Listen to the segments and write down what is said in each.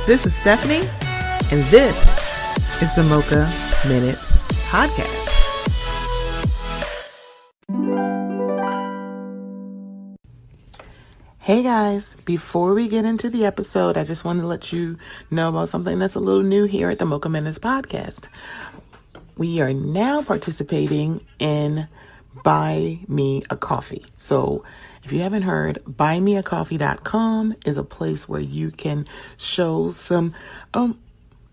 This is Stephanie, and this is the Mocha Minutes Podcast. Hey guys, before we get into the episode, I just wanted to let you know about something that's a little new here at the Mocha Minutes Podcast. We are now participating in Buy Me a Coffee. So if you haven't heard, buymeacoffee.com is a place where you can show some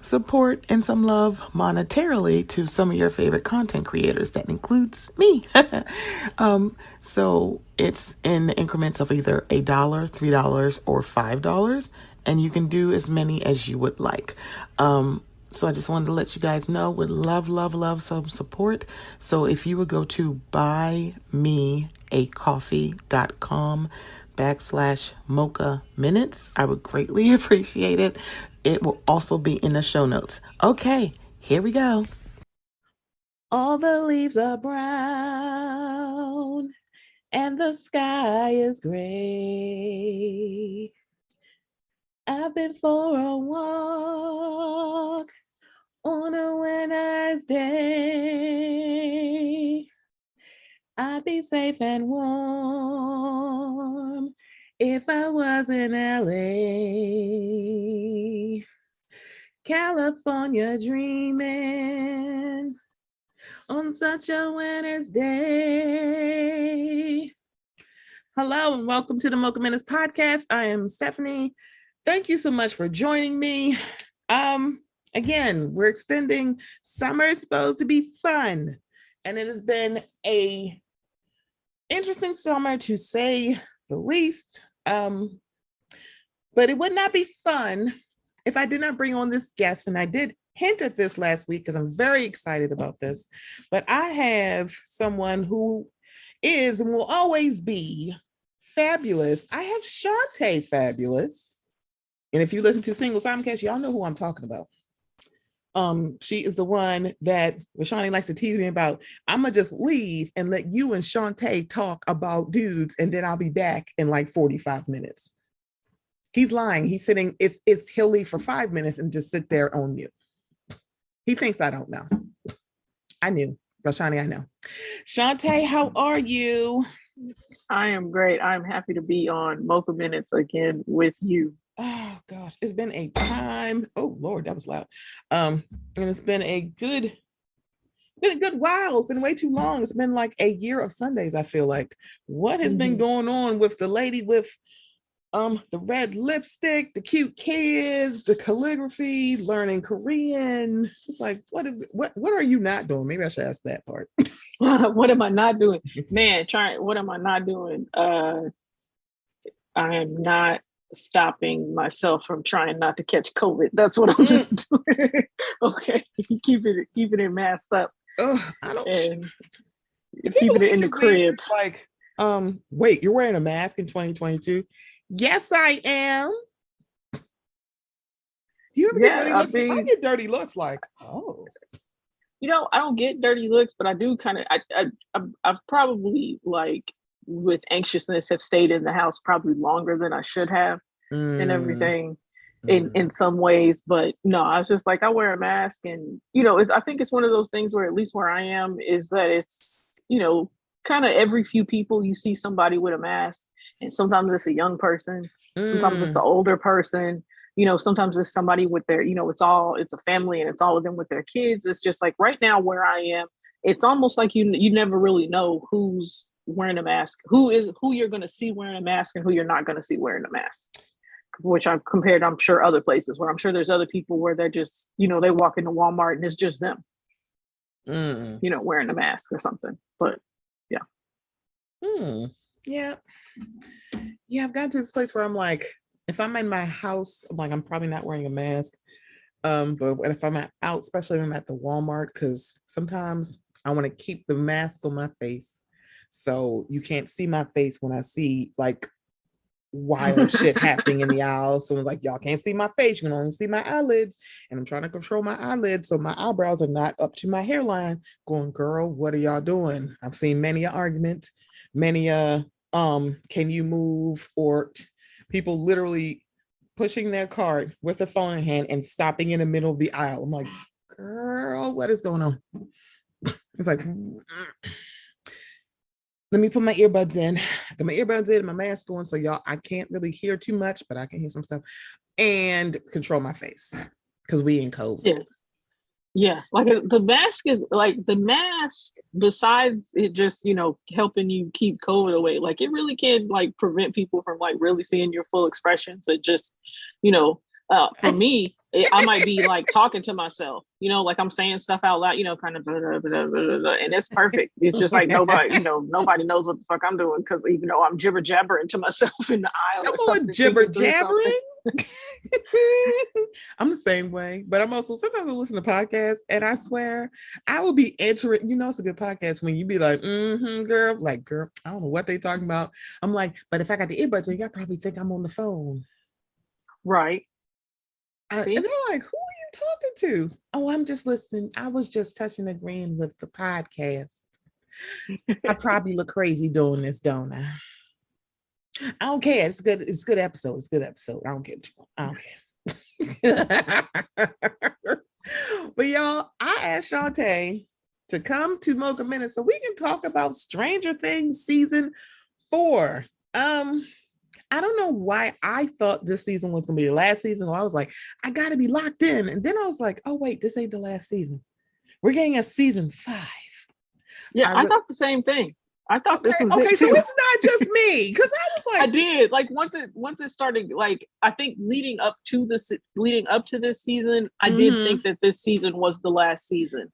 support and some love monetarily to some of your favorite content creators. That includes me. So it's in the increments of either $1, $3, or $5, and you can do as many as you would like. So I just wanted to let you guys know, would love some support. So if you would go to buymeacoffee.com/Mocha Minutes, I would greatly appreciate it. It will also be in the show notes. Okay, here we go. All the leaves are brown and the sky is gray. I've been for a walk on a winter's day. I'd be safe and warm if I was in LA. California dreaming on such a winter's day. Hello and welcome to the Mocha Minutes Podcast. I am Stephanie. Thank you so much for joining me. Again, we're extending summer is supposed to be fun, and it has been a interesting summer to say the least. But it would not be fun if I did not bring on this guest, and I did hint at this last week because I'm very excited about this. But I have someone who is and will always be fabulous. I have Shanta Fabulous. And if you listen to Single Simulcast, y'all know who I'm talking about. She is the one that Rashani likes to tease me about. I'm gonna just leave and let you and Shanta talk about dudes, and then I'll be back in like 45 minutes. He's lying. He's sitting, he'll leave for 5 minutes and just sit there on mute. He thinks I don't know. I knew. Rashani, I know. Shanta, how are you? I am great. I'm happy to be on Mocha Minutes again with you. Oh gosh, it's been a time. Oh Lord, that was loud. And it's been a good while. It's been way too long. It's been like a year of Sundays, I feel like. What has been going on with the lady with the red lipstick, the cute kids, the calligraphy, learning Korean? It's like, what are you not doing? Maybe I should ask that part. What am I not doing? Man, what am I not doing? I am not stopping myself from trying not to catch COVID. That's what I'm just doing. Okay. Keep it masked up. I don't and keeping it in the crib. Like, wait, you're wearing a mask in 2022? Yes, I am. Do you ever get dirty looks? I get dirty looks like, oh. You know, I don't get dirty looks, but I do kind of, I've probably, like, with anxiousness, have stayed in the house probably longer than I should have and everything in some ways. But no, I was just like, I wear a mask, and, you know, I think it's one of those things where, at least where I am, is that it's, you know, kind of every few people you see somebody with a mask, and sometimes it's a young person, sometimes it's an older person, you know, sometimes it's somebody with their, you know, it's a family, and it's all of them with their kids. It's just like right now where I am, it's almost like you never really know who's wearing a mask, who you're going to see wearing a mask, and who you're not going to see wearing a mask, which I've compared, I'm sure, other places where I'm sure there's other people where they're just, you know, they walk into Walmart and it's just them, you know, wearing a mask or something. But yeah. Yeah. I've gotten to this place where I'm like, if I'm in my house, I'm like, I'm probably not wearing a mask. But if I'm out, especially when I'm at the Walmart, because sometimes I want to keep the mask on my face, so you can't see my face when I see like wild shit happening in the aisle. So I'm like, y'all can't see my face, you can only see my eyelids, and I'm trying to control my eyelids so my eyebrows are not up to my hairline. Going, girl, what are y'all doing? I've seen many an argument, many can you move, or people literally pushing their cart with the phone in hand and stopping in the middle of the aisle. I'm like, girl, what is going on? It's like, let me put my earbuds in. I got my earbuds in and my mask on, so y'all, I can't really hear too much, but I can hear some stuff and control my face because we in COVID. Yeah. Yeah, like the mask is like the mask, besides it just, helping you keep COVID away, like it really can like prevent people from like really seeing your full expression. So it just, for me, I might be like talking to myself, like I'm saying stuff out loud, kind of, and it's perfect. It's just like nobody knows what the fuck I'm doing because even though I'm jibber jabbering to myself in the aisle or something. Jibber jabbering. I'm the same way, but I'm also sometimes I listen to podcasts and I swear I will be entering, it's a good podcast when you be like, girl, like, girl, I don't know what they talking about. I'm like, but if I got the earbuds in, y'all probably think I'm on the phone. Right. And they're like, who are you talking to? Oh, I'm just listening. I was just touching agreeing with the podcast. I probably look crazy doing this, don't I? I don't care. It's good. It's a good episode. It's a good episode. I don't care. I don't care. But y'all, I asked Shanta to come to Mocha Minute so we can talk about Stranger Things season 4. I don't know why I thought this season was gonna be the last season. I was like, I gotta be locked in. And then I was like, oh wait, this ain't the last season. We're getting a season 5. Yeah, I thought the same thing. I thought this was okay. It So too. it's not just me because I was like, I did like once it started. Like I think leading up to this season, I did think that this season was the last season,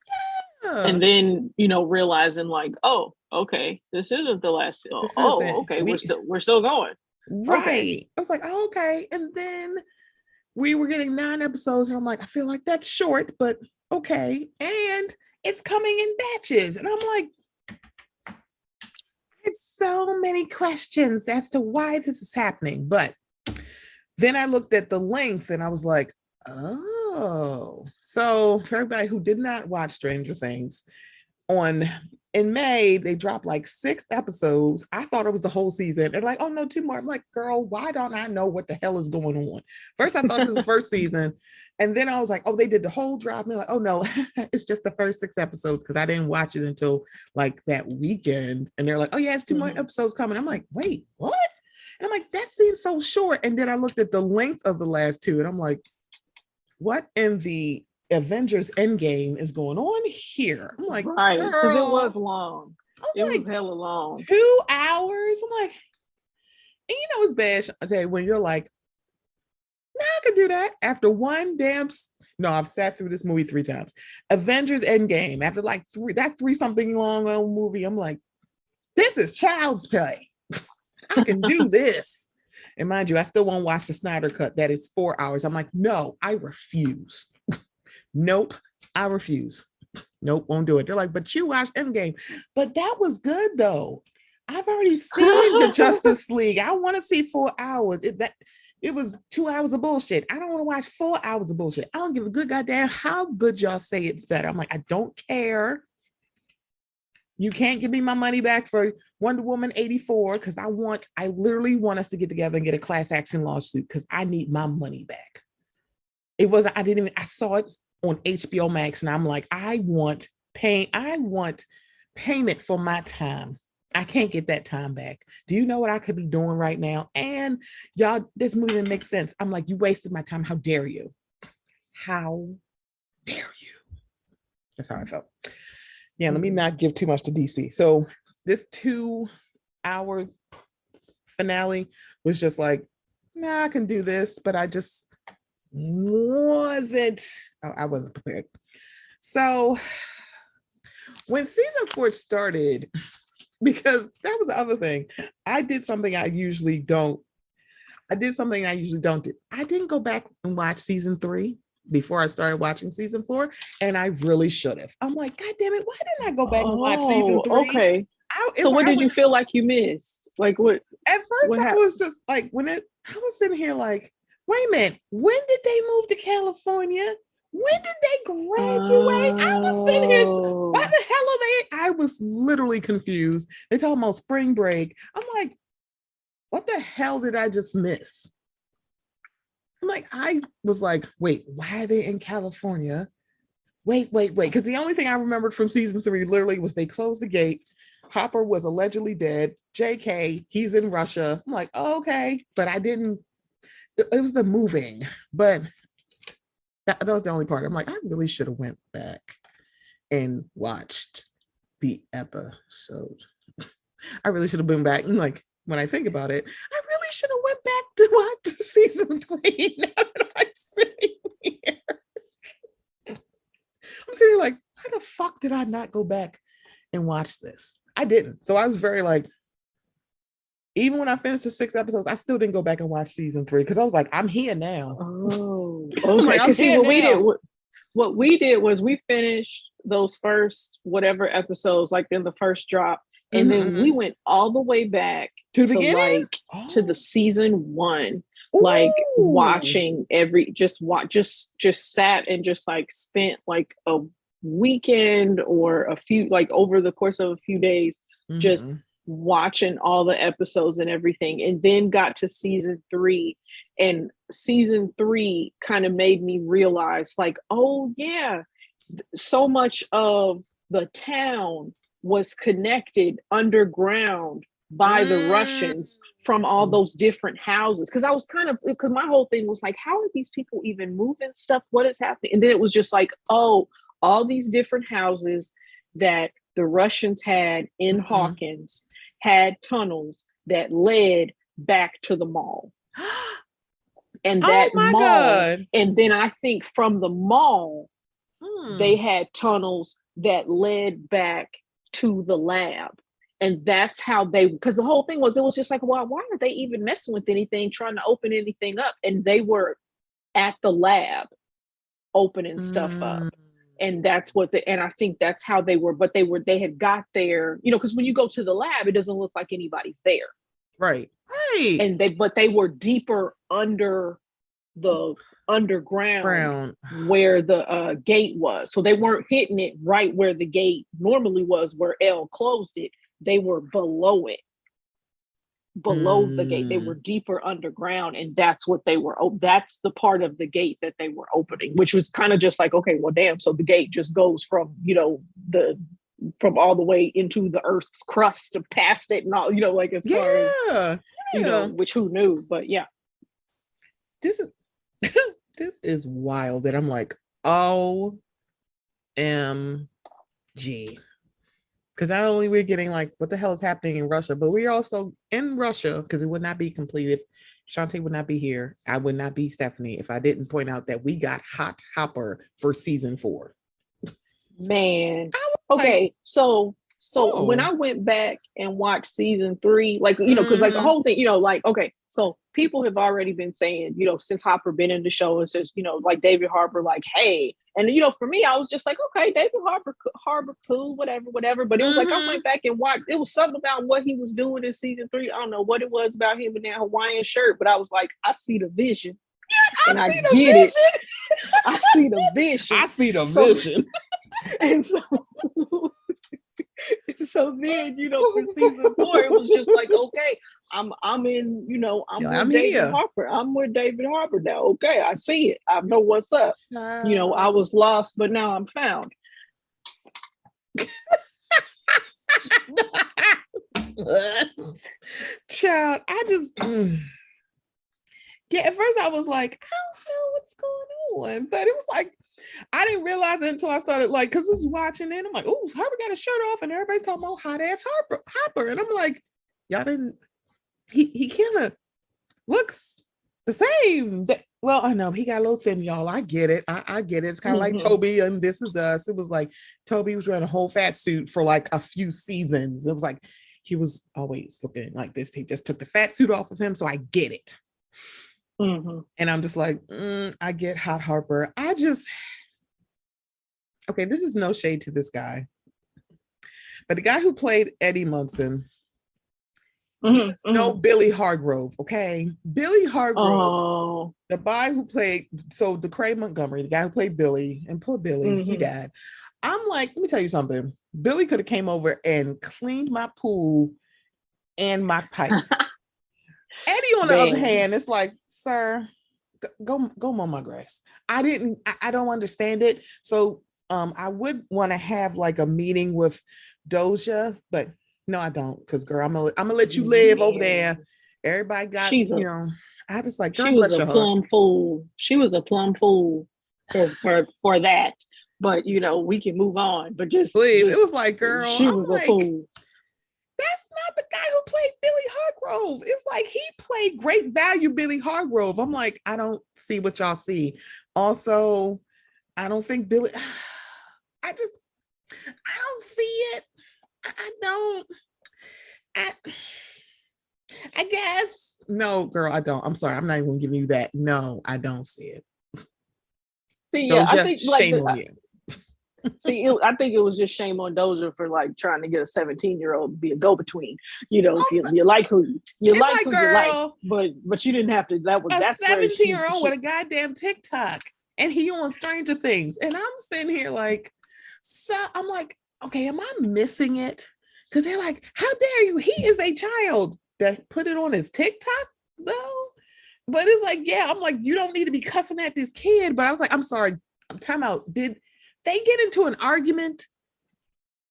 and then realizing like, oh, okay, this isn't the last. Okay, we're still going. Right. Okay. I was like, oh, okay, and then we were getting 9 episodes, and I'm like, I feel like that's short, but okay, and it's coming in batches, and I'm like. It's so many questions as to why this is happening. But then I looked at the length and I was like, oh. So for everybody who did not watch Stranger Things, in May, they dropped like 6 episodes. I thought it was the whole season. They're like, oh no, 2 more. I'm like, girl, why don't I know what the hell is going on? First, I thought this was the first season. And then I was like, oh, they did the whole drop. And they're like, oh no, it's just the first 6 episodes because I didn't watch it until like that weekend. And they're like, oh yeah, it's 2 more episodes coming. I'm like, wait, what? And I'm like, that seems so short. And then I looked at the length of the last 2 and I'm like, what in the Avengers Endgame is going on here? I'm like, right, because it was long. It was hella long. 2 hours. I'm like, and it's bad, Shante, when you're like, nah, I could do that after one damn. No, I've sat through this movie 3 times. Avengers Endgame after like 3 something long old movie. I'm like, this is child's play. I can do this. And mind you, I still won't watch the Snyder cut. That is 4 hours. I'm like, no, I refuse. Nope, I refuse. Nope, won't do it. They're like, but you watched Endgame. But that was good though. I've already seen the Justice League. I want to see 4 hours. It was 2 hours of bullshit. I don't want to watch 4 hours of bullshit. I don't give a good goddamn how good y'all say it's better. I'm like, I don't care. You can't give me my money back for Wonder Woman 84 because I literally want us to get together and get a class action lawsuit because I need my money back. I saw it on HBO Max and I'm like, I want payment for my time. I can't get that time back. Do you know what I could be doing right now? And y'all, this movie didn't make sense. I'm like, you wasted my time. How dare you? How dare you? That's how I felt. Yeah, let me not give too much to DC. So this 2-hour finale was just like, nah, I can do this, but I just I wasn't prepared. So when season 4 started, because that was the other thing, I did something I usually don't do. I didn't go back and watch season 3 before I started watching season 4, and I really should have. I'm like, God damn it, why didn't I go back and watch season 3? Okay. So what did you feel like you missed? Like what? At first, I was just like, I was sitting here like, wait a minute, when did they move to California? When did they graduate? I was sitting here, why the hell are they? I was literally confused. They're talking about spring break. I'm like, what the hell did I just miss? I'm like, I was like, wait, why are they in California? Wait. Because the only thing I remembered from season 3 literally was they closed the gate. Hopper was allegedly dead. JK, he's in Russia. I'm like, oh, okay. But I didn't, it was the moving. But that was the only part. I'm like, I really should have went back and watched the episode. I really should have been back. And like, when I think about it, I really should have went back to watch season 3 now that I'm sitting here. I'm sitting here like, why the fuck did I not go back and watch this? I didn't. So I was very like, even when I finished the 6 episodes, I still didn't go back and watch season 3 because I was like, I'm here now. Oh, okay. Like, Because see, what we did was we finished those first whatever episodes, like in the first drop, and then we went all the way back to the beginning, to the season 1. Ooh. Like watching just sat and just like spent like a weekend or a few, like over the course of a few days, just watching all the episodes and everything, and then got to season 3, and season 3 kind of made me realize like, oh yeah, so much of the town was connected underground by the Russians from all those different houses. Because I was because my whole thing was like, how are these people even moving stuff? What is happening? And then it was just like, oh, all these different houses that the Russians had in Hawkins had tunnels that led back to the mall. And that mall, God. And then I think from the mall, they had tunnels that led back to the lab. And that's how because the whole thing was, it was just like, well, why are they even messing with anything, trying to open anything up? And they were at the lab opening stuff up. And that's what and I think that's how they were, but they had got there, because when you go to the lab, it doesn't look like anybody's there. Right. And they were deeper under the underground where the gate was. So they weren't hitting it right where the gate normally was, where L closed it. They were below it, below the gate. They were deeper underground, and that's what they were. That's the part of the gate that they were opening, which was kind of just like, okay, well, damn. So the gate just goes from, from all the way into the Earth's crust to past it and all, like as far as, which who knew, but yeah. This is wild that I'm like, OMG. Because not only we're getting like, what the hell is happening in Russia, but we're also in Russia, because it would not be completed. Shantae would not be here. I would not be Stephanie if I didn't point out that we got Hot Hopper for season 4. Man. Okay, like, so when I went back and watched season 3, like, because like the whole thing, like, okay, so people have already been saying, since Hopper been in the show, it's just, like David Harbour, like, hey, and for me, I was just like, okay, David Harbour, cool, whatever. But it was like, I went back and watched, it was something about what he was doing in season 3. I don't know what it was about him in that Hawaiian shirt, but I was like, I see the vision. And I get it. I see the vision. I see the vision. And so then, for season 4, it was just like, okay, I'm in, I'm with David Harbour. I'm with David Harbour now. Okay, I see it. I know what's up. I was lost, but now I'm found. Child, I just at first I was like, I don't know what's going on, but it was like, I didn't realize it until I started, like, because I was watching it. I'm like, oh, Harper got his shirt off, and everybody's talking about hot ass Hopper. And I'm like, y'all didn't, he kind of looks the same. Well, I know he got a little thin, y'all. I get it. I get it. It's kind of like Toby and This Is Us. It was like Toby was wearing a whole fat suit for like a few seasons. It was like he was always looking like this. He just took the fat suit off of him. So I get it. And I'm just like, I get Hot Harper. Okay, this is no shade to this guy, but the guy who played Eddie Munson, he's no Billy Hargrove. Okay, Billy Hargrove, the guy who played, so DeCray Montgomery, the guy who played Billy, and poor Billy, he died. I'm like, let me tell you something. Billy could have came over and cleaned my pool and my pipes. Eddie, on the other hand, it's like, sir, go mow my grass. I don't understand it. So I would want to have like a meeting with Doja, but no, I don't, because girl, I'm gonna let you live over there. Everybody got, She's a I just like, she girl, was bless a your heart. plum fool. She was a plum fool for that. But we can move on. But Please. It just was like, girl, she I'm was a like, fool. that's not the guy who played Billy Hargrove. It's like he played great value Billy Hargrove. I'm like, I don't see what y'all see. Also, I don't think Billy, I don't see it. I don't. I, I guess. No, girl, I don't. I'm sorry. I'm not even gonna give you that. No, I don't see it. See, yeah, I Doja, think like shame on you. I think it was just shame on Doja for like trying to get a 17-year-old to be a go-between. If Also, you like who you it's like like, who you like, girl, but you didn't have to. That's where 17-year-old with a goddamn TikTok, and he on Stranger Things, and I'm sitting here like, so I'm like, okay, am I missing it? Because they're like, how dare you? He is a child that put it on his TikTok though. But it's like, yeah, I'm like, you don't need to be cussing at this kid. But I was like, I'm sorry, time out. Did they get into an argument?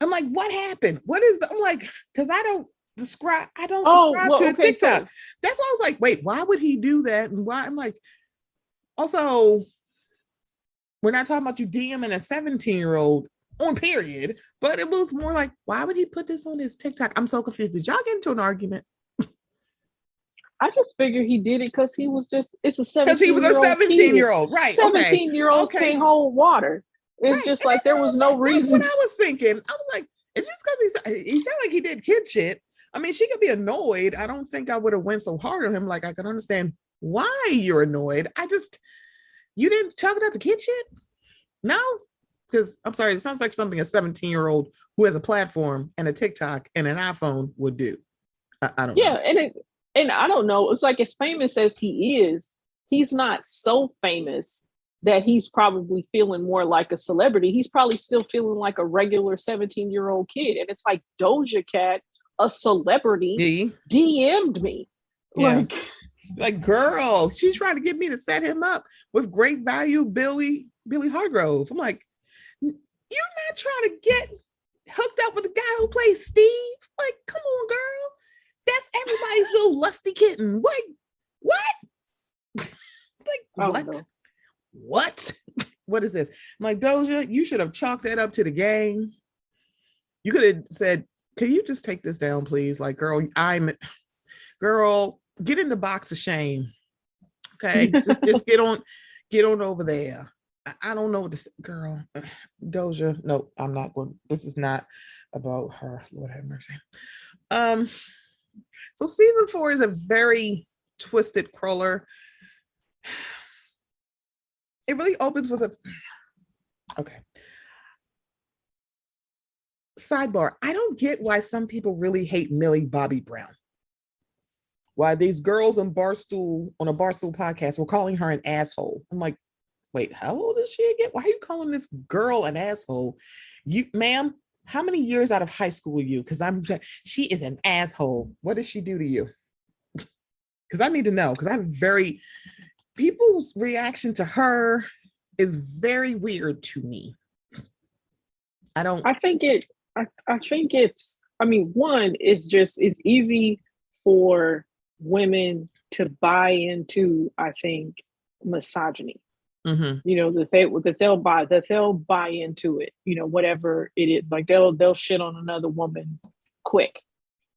I'm like, what happened? What is I'm like, because I don't subscribe to his okay, TikTok. so That's why I was like, wait, why would he do that? And why? I'm like, also, we're not talking about you DMing a 17-year-old on period, but it was more like, why would he put this on his TikTok? I'm so confused. Did y'all get into an argument? I just figured he did it because it's a Because he was a 17-year-old kid. 17-year-old, right? Okay, 17-year-olds okay, can't hold water. It's right. just And like there was no that's what reason. I was thinking. I was like, it's just because he sounded like he did kid shit. I mean, she could be annoyed. I don't think I would have went so hard on him. Like, I can understand why you're annoyed. You didn't chalk it up to kid shit? No? Because I'm sorry, it sounds like something a 17-year-old who has a platform and a TikTok and an iPhone would do. I don't Yeah, know. and I don't know. It's like as famous as he is, he's not so famous that he's probably feeling more like a celebrity. He's probably still feeling like a regular 17-year-old kid. And it's like Doja Cat, a celebrity, DM'd me. Yeah. Like, girl, she's trying to get me to set him up with great value Billy Hargrove. I'm like, you're not trying to get hooked up with the guy who plays Steve? Like, come on, girl. That's everybody's little lusty kitten. What? Like, what? What is this? I'm like, Doja, you should have chalked that up to the gang. You could have said, can you just take this down, please? Like, girl, get in the box of shame. Okay. just get on over there. I don't know what to say. Girl, Doja. No, I'm not going. This is not about her. Lord have mercy. So season 4 is a very twisted crawler. It really opens with okay. Sidebar. I don't get why some people really hate Millie Bobby Brown. Why these girls on a Barstool podcast were calling her an asshole. I'm like, wait, how old is she again? Why are you calling this girl an asshole? Ma'am, how many years out of high school are you? Because she is an asshole. What did she do to you? Because I need to know. Because people's reaction to her is very weird to me. I think it's, I mean, one, it's easy for women to buy into, I think, misogyny. Mm-hmm. That they'll buy into it, whatever it is. Like they'll shit on another woman quick,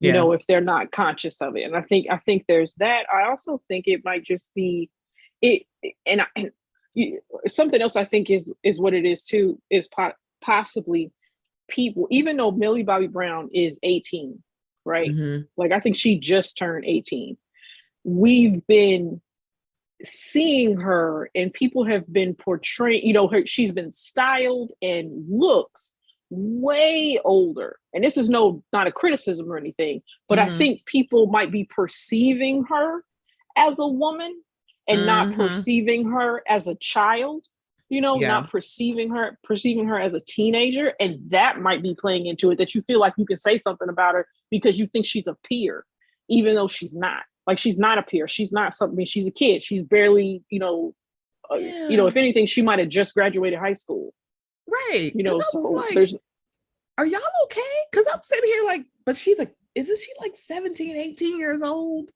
if they're not conscious of it. And I think there's that. I also think it might just be it, and something else I think is what it is too, is possibly people, even though Millie Bobby Brown is 18, right? Mm-hmm. Like I think she just turned 18. We've been seeing her and people have been portraying, she's been styled and looks way older. And this is not a criticism or anything, but I think people might be perceiving her as a woman and not perceiving her as a child, not perceiving her as a teenager. And that might be playing into it, that you feel like you can say something about her because you think she's a peer, even though she's not. Like she's not a peer. She's not something. She's a kid. She's barely, if anything, she might have just graduated high school. Right. Because I was So like, there's. are y'all okay? Because I'm sitting here like, but isn't she like 17, 18 years old?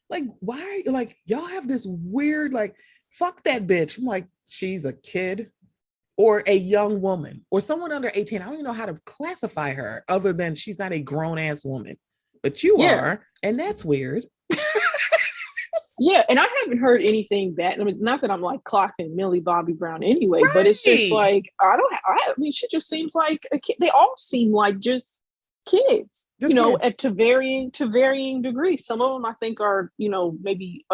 Like, why are you like, y'all have this weird, like, fuck that bitch. I'm like, she's a kid or a young woman or someone under 18. I don't even know how to classify her other than she's not a grown ass woman, but you are, and that's weird. Yeah, and I haven't heard anything bad. I mean, not that I'm like clocking Millie Bobby Brown anyway, right. But it's just like I mean, she just seems like a kid. They all seem like just kids, kids. To varying degrees. Some of them I think are, maybe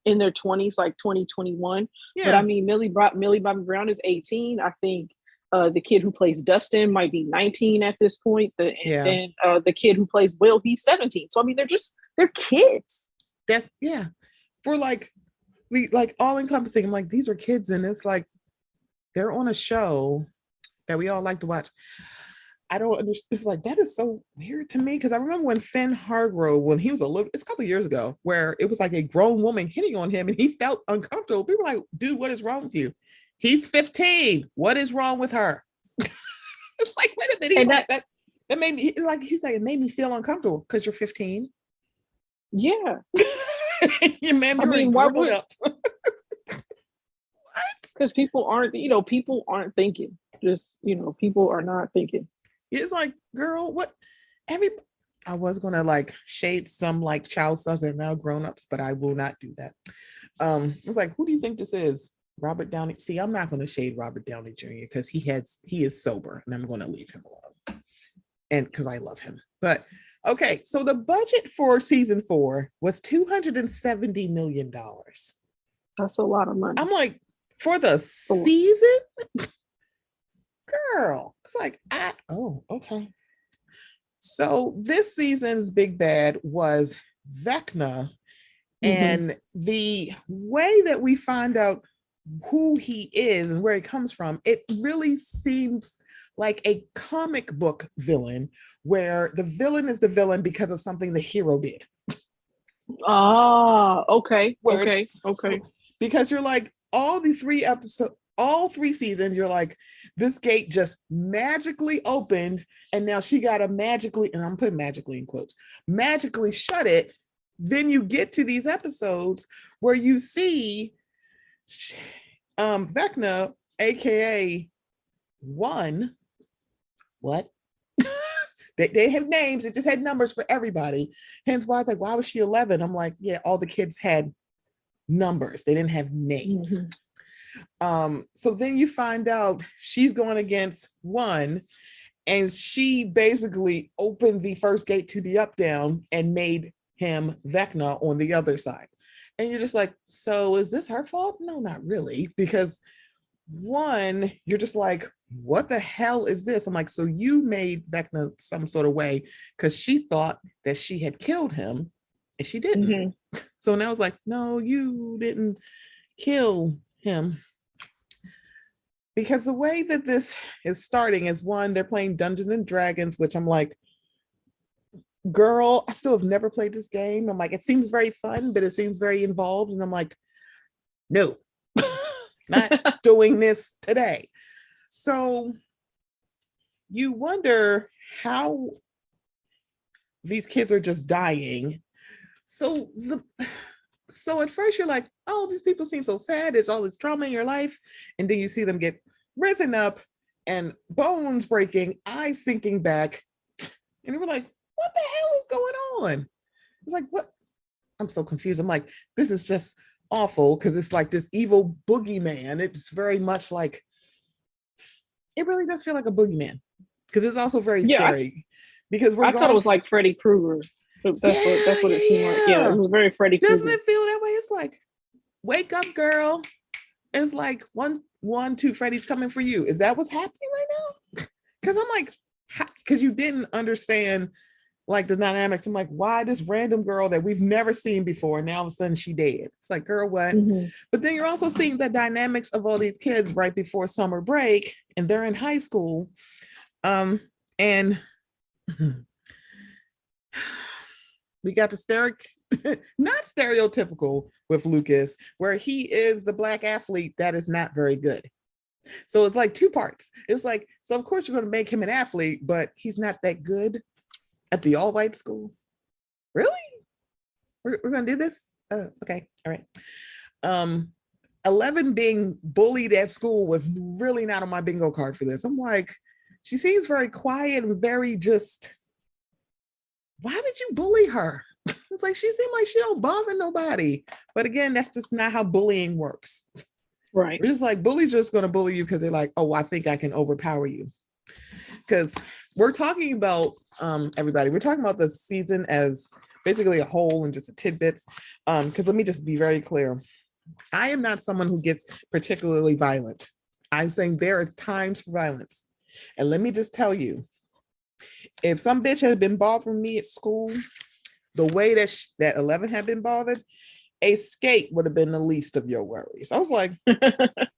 in their 20s, like 2021. Yeah. But I mean, Millie Bobby Brown is 18. I think the kid who plays Dustin might be 19 at this point. And the kid who plays Will, he's 17. So I mean, they're kids. That's for like all encompassing. I'm like, these are kids, and it's like they're on a show that we all like to watch. I don't understand. It's like that is so weird to me because I remember when Finn Hargrove, when he was it's a couple of years ago, where it was like a grown woman hitting on him and he felt uncomfortable. People were like, dude, what is wrong with you? He's 15. What is wrong with her? It's like, wait a minute. He's like, that made me like, he's like, it made me feel uncomfortable because you're 15. Yeah. You man, why would up? What? Because people aren't thinking. Just, people are not thinking. It's like, girl, what? I was gonna like shade some like child stars that are now grown-ups, but I will not do that. I was like, who do you think this is? Robert Downey. See, I'm not gonna shade Robert Downey Jr. because he is sober, and I'm gonna leave him alone. And because I love him. But okay, so the budget for season 4 was $270 million. That's a lot of money. I'm like, for the season? Girl, it's like, okay. So this season's big bad was Vecna. And the way that we find out who he is and where he comes from, it really seems like a comic book villain where the villain is the villain because of something the hero did. Okay. Because you're like, all 3 seasons, you're like, this gate just magically opened, and now she got to magically, and I'm putting magically in quotes, magically shut it. Then you get to these episodes where you see Vecna, aka One. What? They have names, it just had numbers for everybody. Hence why it's like, why was she 11? I'm like, yeah, all the kids had numbers, they didn't have names. So then you find out she's going against One, and she basically opened the first gate to the up down and made him Vecna on the other side. And you're just like, so is this her fault? No, not really, because One, you're just like, what the hell is this? I'm like, so you made Vecna some sort of way because she thought that she had killed him and she didn't. So now it's like, no, you didn't kill him. Because the way that this is starting is, one, they're playing Dungeons and Dragons, which I'm like, girl, I still have never played this game. I'm like, it seems very fun, but it seems very involved. And I'm like, no, not doing this today. So you wonder how these kids are just dying. So at first you're like, oh, these people seem so sad. There's all this trauma in your life. And then you see them get risen up and bones breaking, eyes sinking back. And we're like, what the hell is going on? It's like, what? I'm so confused. I'm like, this is just awful because it's like this evil boogeyman. It's very much like, it really does feel like a boogeyman because it's also very scary. Because I thought it was like Freddy Krueger. That's what it seemed like. Yeah, it was very Freddy Krueger. Doesn't it feel that way? It's like, wake up, girl. It's like one, two, Freddy's coming for you. Is that what's happening right now? Because I'm like, because you didn't understand like the dynamics. I'm like, why this random girl that we've never seen before, now all of a sudden she dead? It's like, girl, what? But then you're also seeing the dynamics of all these kids right before summer break, and they're in high school. And We got the not stereotypical with Lucas, where he is the Black athlete that is not very good. So it's like two parts. It's like, so of course you're going to make him an athlete, but he's not that good at the all-white school. Really? We're going to do this? Okay. All right. 11 being bullied at school was really not on my bingo card for this. I'm like, she seems very quiet and very just, why would you bully her? It's like, she seemed like she don't bother nobody. But again, that's just not how bullying works. Right. We're just like, bullies are just going to bully you because they're like, oh, I think I can overpower you. Because we're talking about, everybody, we're talking about the season as basically a whole and just a tidbits. Because let me just be very clear. I am not someone who gets particularly violent. I'm saying there are times for violence. And let me just tell you, if some bitch had been bothering me at school, the way that 11 had been bothered, a skate would have been the least of your worries. I was like,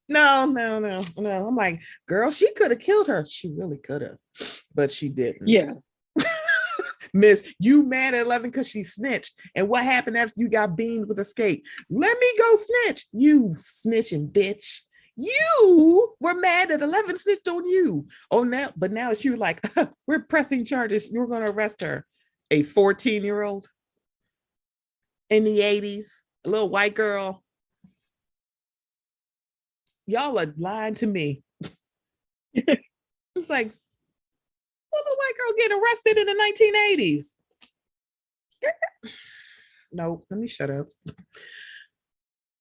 no. I'm like, girl, she could have killed her. She really could have, but she didn't. Yeah. Miss, you mad at 11 because she snitched. And what happened after you got beamed with a skate? Let me go snitch. You snitching bitch. You were mad that 11 snitched on you. Oh, now it's you like, we're pressing charges. You're going to arrest her. A 14-year-old in the 80s, a little white girl. Y'all are lying to me. It's like, well, the white girl getting arrested in the 1980s. No, let me shut up.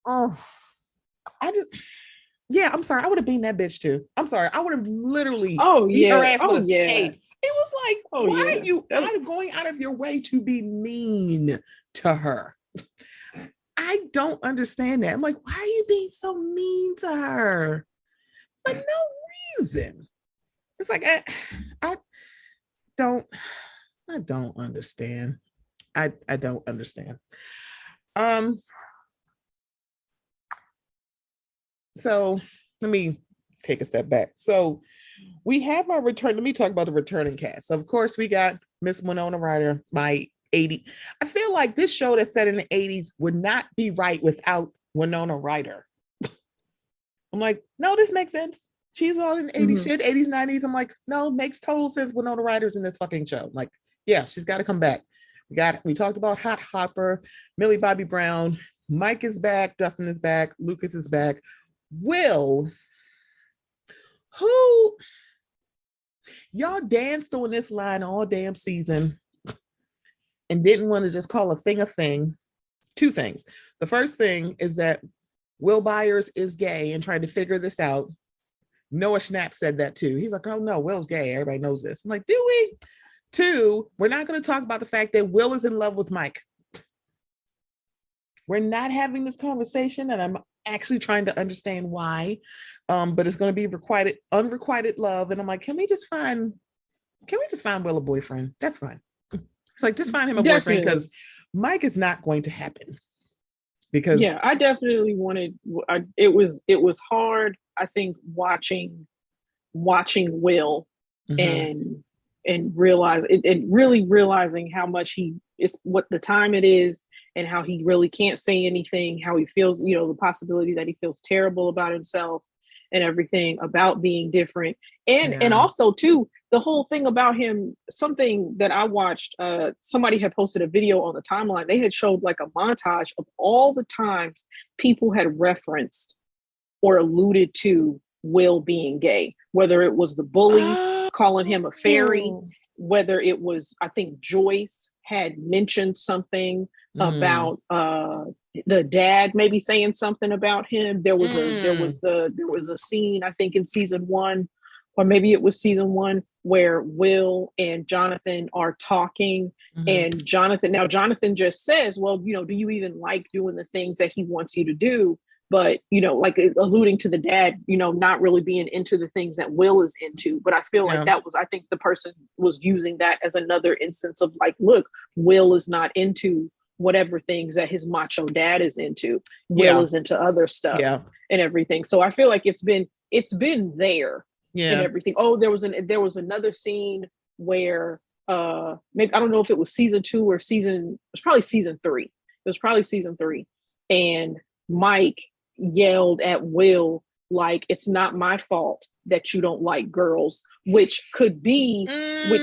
Oh, I'm sorry. I would have been that bitch too. I'm sorry. I would have literally beat her ass with a skate. It was like, why are you going out of your way to be mean to her? I don't understand that. I'm like, why are you being so mean to her? For no reason. It's like, I don't understand. I don't understand. So let me take a step back. So we have our return. Let me talk about the returning cast. Of course, we got Miss Winona Ryder, my 80. I feel like this show that's set in the 80s would not be right without Winona Ryder. I'm like, no, this makes sense. She's all in 80s shit, 80s, 90s. I'm like, no, makes total sense. Winona Ryder's in this fucking show. I'm like, yeah, she's got to come back. We talked about Hot Hopper, Millie Bobby Brown, Mike is back, Dustin is back, Lucas is back. Will, who y'all danced on this line all damn season and didn't want to just call a thing. Two things. The first thing is that Will Byers is gay and trying to figure this out. Noah Schnapp said that too. He's like, oh no, Will's gay. Everybody knows this. I'm like, do we? Two, we're not going to talk about the fact that Will is in love with Mike. We're not having this conversation, and I'm actually trying to understand why. But it's going to be unrequited love. And I'm like, can we just find Will a boyfriend? That's fine. It's like, just find him a boyfriend, because Mike is not going to happen. Because I definitely wanted. It was hard. I think watching Will and realize it, and really realizing how much he is, what the time it is, and how he really can't say anything, how he feels, the possibility that he feels terrible about himself and everything about being different. And also too, the whole thing about him, something that I watched, somebody had posted a video on the timeline. They had showed like a montage of all the times people had referenced or alluded to Will being gay, whether it was the bullies calling him a fairy, whether it was, I think Joyce had mentioned something about the dad maybe saying something about him. There was a scene, I think in season 1, or maybe it was season 1, where Will and Jonathan are talking, and Jonathan just says, well, do you even like doing the things that he wants you to do? But, like alluding to the dad, not really being into the things that Will is into. But I feel like I think the person was using that as another instance of like, look, Will is not into whatever things that his macho dad is into. Will is into other stuff and everything. So I feel like it's been there and everything. Oh, there was another scene where maybe I don't know if it was season 2 or it was probably season 3. It was probably season 3. And Mike yelled at Will, like, it's not my fault that you don't like girls, which could be with,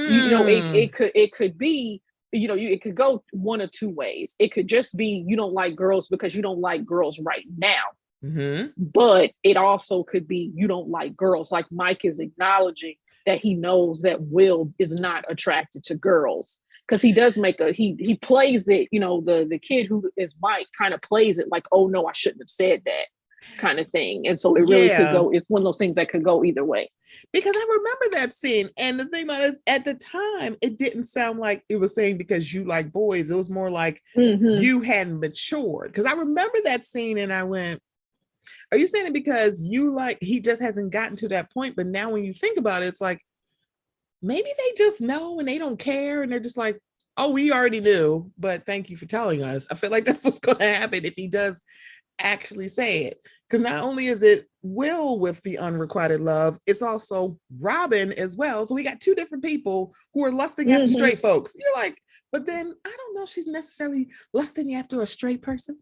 it could be, it could go one or two ways. It could just be you don't like girls because you don't like girls right now. Mm-hmm. But it also could be you don't like girls. Like Mike is acknowledging that he knows that Will is not attracted to girls, because he does make he plays it, the kid who is Mike kind of plays it like, oh no, I shouldn't have said that kind of thing. And so it really could go, it's one of those things that could go either way. Because I remember that scene, and the thing about it is, at the time, it didn't sound like it was saying because you like boys. It was more like you hadn't matured. Because I remember that scene, and I went, are you saying it because he just hasn't gotten to that point? But now when you think about it, it's like, maybe they just know and they don't care. And they're just like, oh, we already knew, but thank you for telling us. I feel like that's what's going to happen if he does actually say it. Because not only is it Will with the unrequited love, it's also Robin as well. So we got two different people who are lusting after straight folks. You're like, but then I don't know if she's necessarily lusting after a straight person.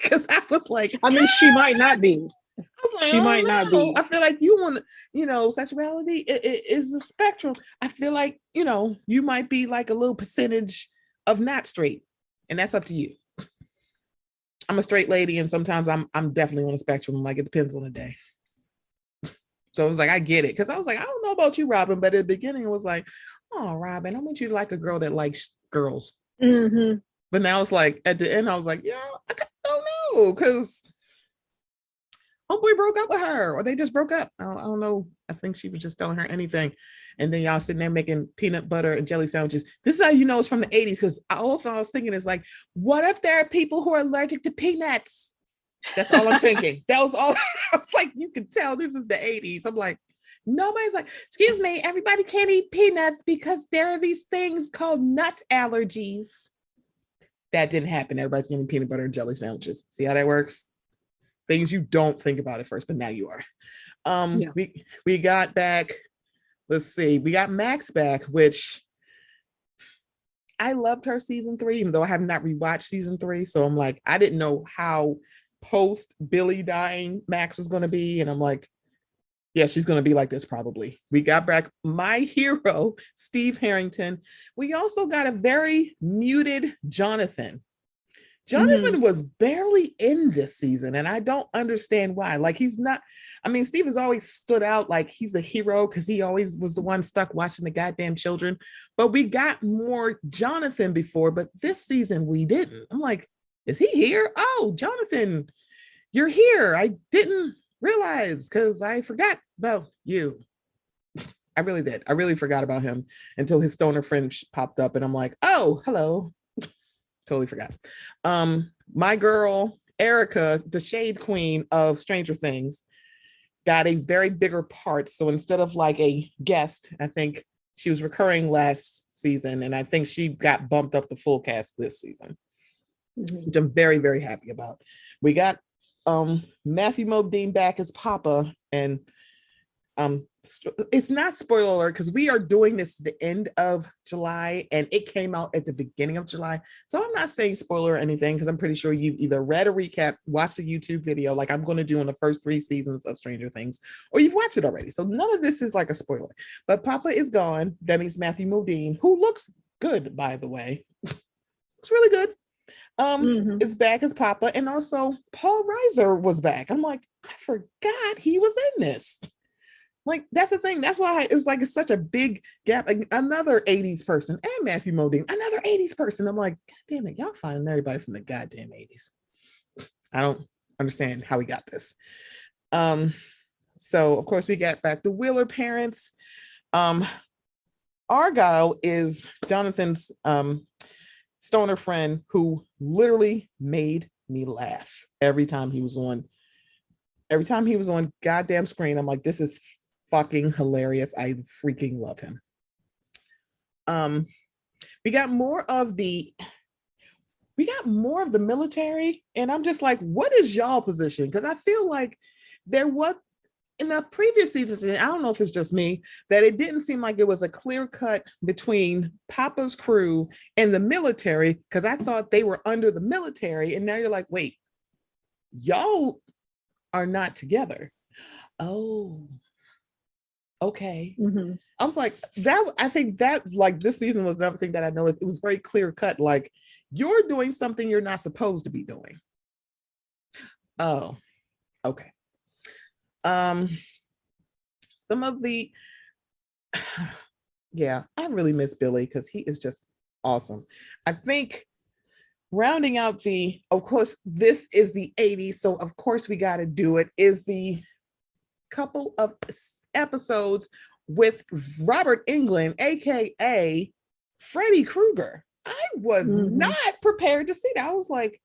Because I was like, I mean, she might not be. She might not be. I feel like you want, sexuality it is a spectrum. I feel like, you might be like a little percentage of not straight, and that's up to you. I'm a straight lady, and sometimes I'm definitely on a spectrum. Like, it depends on the day. So I was like, I get it. Because I was like, I don't know about you, Robin, but at the beginning it was like, oh, Robin, I want you to like a girl that likes girls. Mm-hmm. But now it's like, at the end, I was like, yeah, I don't know, because homeboy broke up with her, or they just broke up. I don't know. I think she was just telling her anything. And then y'all sitting there making peanut butter and jelly sandwiches. This is how you know it's from the 80s, because all I was thinking is like, what if there are people who are allergic to peanuts? That's all I'm thinking. That was all. I was like, you can tell this is the 80s. I'm like, nobody's like, excuse me, everybody can't eat peanuts because there are these things called nut allergies. That didn't happen. Everybody's getting peanut butter and jelly sandwiches. See how that works? Things you don't think about at first, but now you are. Yeah. We got back, let's see, we got Max back, which I loved her season 3, even though I have not rewatched season 3. So I'm like, I didn't know how post Billy dying Max was going to be. And I'm like, yeah, she's going to be like this probably. We got back my hero, Steve Harrington. We also got a very muted Jonathan. Jonathan was barely in this season, and I don't understand why. Like, he's not, I mean, Steve has always stood out like he's a hero because he always was the one stuck watching the goddamn children. But we got more Jonathan before, but this season we didn't. I'm like, is he here? Oh, Jonathan, you're here. I didn't realize because I forgot about you. I really did. I really forgot about him until his stoner friend popped up, and I'm like, oh, hello. Totally forgot. My girl, Erica, the shade queen of Stranger Things, got a very bigger part. So instead of like a guest, I think she was recurring last season, and I think she got bumped up to full cast this season, which I'm very, very happy about. We got Matthew Modine back as Papa, and it's not spoiler alert because we are doing this at the end of July and it came out at the beginning of July. So I'm not saying spoiler or anything because I'm pretty sure you've either read a recap, watched a YouTube video like I'm going to do on the first 3 seasons of Stranger Things, or you've watched it already. So none of this is like a spoiler. But Papa is gone. That means Matthew Modine, who looks good, by the way. Looks really good. Is back as Papa. And also Paul Reiser was back. I'm like, I forgot he was in this. Like, that's the thing. That's why it's such a big gap. Like, another 80s person, and Matthew Modine, another 80s person. I'm like, God damn it, y'all finding everybody from the goddamn 80s. I don't understand how we got this. So of course we got back the Wheeler parents. Argyle is Jonathan's stoner friend who literally made me laugh every time he was on goddamn screen. I'm like, this is fucking hilarious. I freaking love him. We got more of the military, and I'm just like, what is y'all position? Because I feel like there was in the previous seasons, and I don't know if it's just me, that it didn't seem like it was a clear cut between Papa's crew and the military, because I thought they were under the military, and now you're like, wait, y'all are not together. Oh, okay. Mm-hmm. I was like, that, I think that like this season was another thing that I noticed. It was very clear cut, like you're doing something you're not supposed to be doing. Oh, okay. Some of the yeah, I really miss Billy because he is just awesome. I think rounding out the, of course, this is the 80s, so of course we got to do it, is the couple of episodes with Robert Englund, aka Freddy Krueger. I was not prepared to see that. I was like,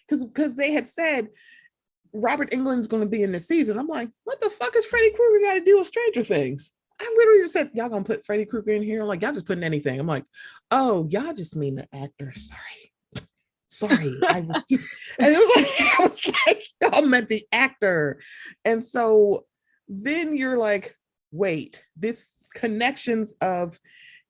because they had said Robert Englund's going to be in the season. I'm like, what the fuck is Freddy Krueger got to do with Stranger Things? I literally just said, y'all gonna put Freddy Krueger in here? I'm like, y'all just putting anything. I'm like, oh, y'all just mean the actor. Sorry. I was just, and it was like, y'all meant the actor. And so then you're like, wait, this connections of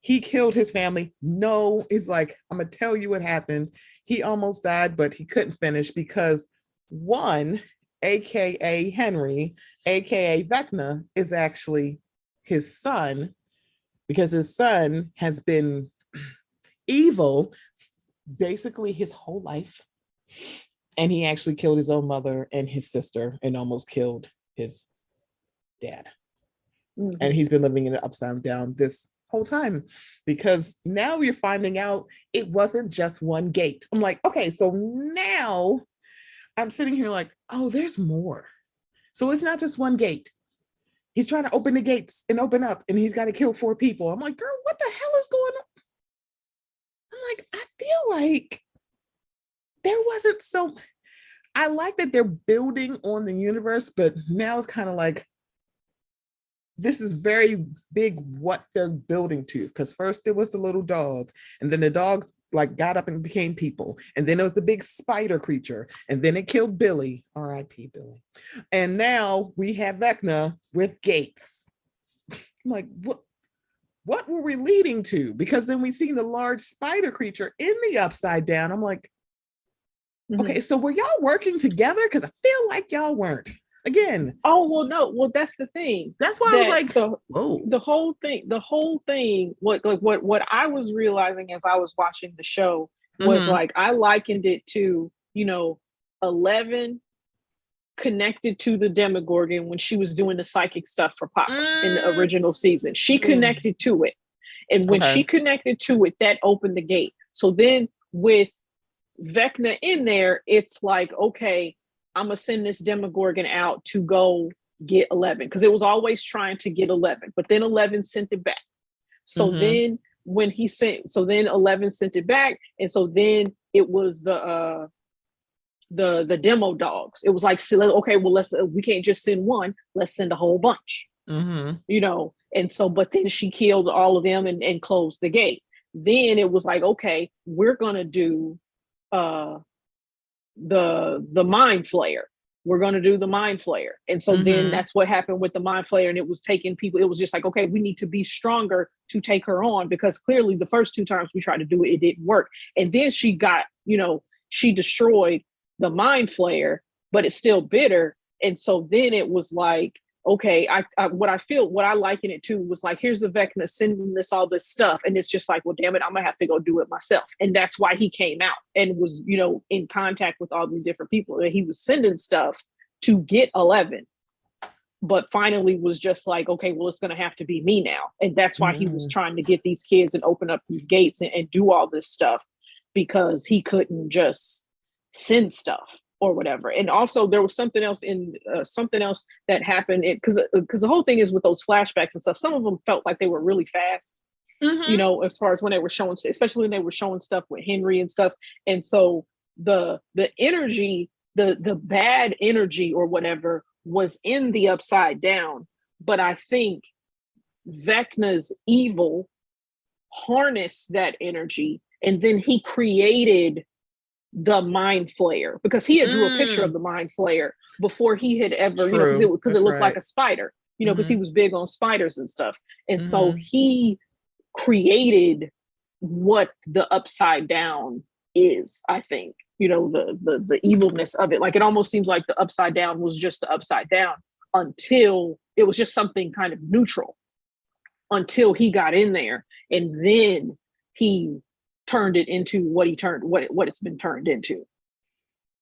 he killed his family. No, he's like, I'm gonna tell you what happened. He almost died, but he couldn't finish because one, aka Henry, aka Vecna, is actually his son, because his son has been evil basically his whole life, and he actually killed his own mother and his sister and almost killed his dad. And he's been living in it upside down this whole time, because now you're finding out it wasn't just one gate. I'm like, okay, so now I'm sitting here like, oh, there's more. So it's not just one gate. He's trying to open the gates and open up, and he's got to kill 4 people. I'm like, girl, what the hell is going on? I'm like, I feel like there wasn't so. I like that they're building on the universe, but now it's kind of like, this is very big what they're building to. Because first it was the little dog, and then the dogs like got up and became people, and then it was the big spider creature, and then it killed Billy, R.I.P. Billy, and now we have Vecna with gates. I'm like, what were we leading to? Because then we seen the large spider creature in the upside down. I'm like, okay, so were y'all working together? Because I feel like y'all weren't. Again. Oh, well, no. Well, that's the thing. That's why I was like, the whole thing, what I was realizing as I was watching the show was like, I likened it to, 11 connected to the Demogorgon when she was doing the psychic stuff for Papa in the original season. She connected to it. And when she connected to it, that opened the gate. So then with Vecna in there, it's like, okay, I'm gonna send this Demogorgon out to go get 11, because it was always trying to get 11, but then 11 sent it back. So then when he sent, so then 11 sent it back, and so then it was the demo dogs. It was like, okay, well, we can't just send one, let's send a whole bunch. And so, but then she killed all of them and closed the gate. Then it was like, okay, we're gonna do the mind flayer. We're going to do the mind flayer. And so then that's what happened with the mind flayer. And it was taking people, it was just like, okay, we need to be stronger to take her on, because clearly the first 2 times we tried to do it, it didn't work. And then she got, she destroyed the mind flayer, but it's still bitter. And so then it was like, okay, what I liken it to was like, here's the Vecna sending all this stuff. And it's just like, well, damn it, I'm gonna have to go do it myself. And that's why he came out and was, in contact with all these different people. And he was sending stuff to get 11, but finally was just like, okay, well, it's gonna have to be me now. And that's why he was trying to get these kids and open up these gates and do all this stuff, because he couldn't just send stuff or whatever. And also there was something else that happened, because the whole thing is with those flashbacks and stuff, some of them felt like they were really fast, as far as when they were showing, especially when they were showing stuff with Henry and stuff. And so the energy, the bad energy or whatever was in the upside down, but I think Vecna's evil harnessed that energy, and then he created the mind flayer, because he had drew a picture of the mind flayer before he had ever, because True. it looked like a spider, because he was big on spiders and stuff. And so he created what the upside down is, I think, the evilness of it. Like, it almost seems like the upside down was just the upside down until it was just something kind of neutral, until he got in there, and then he turned it into what it's been turned into.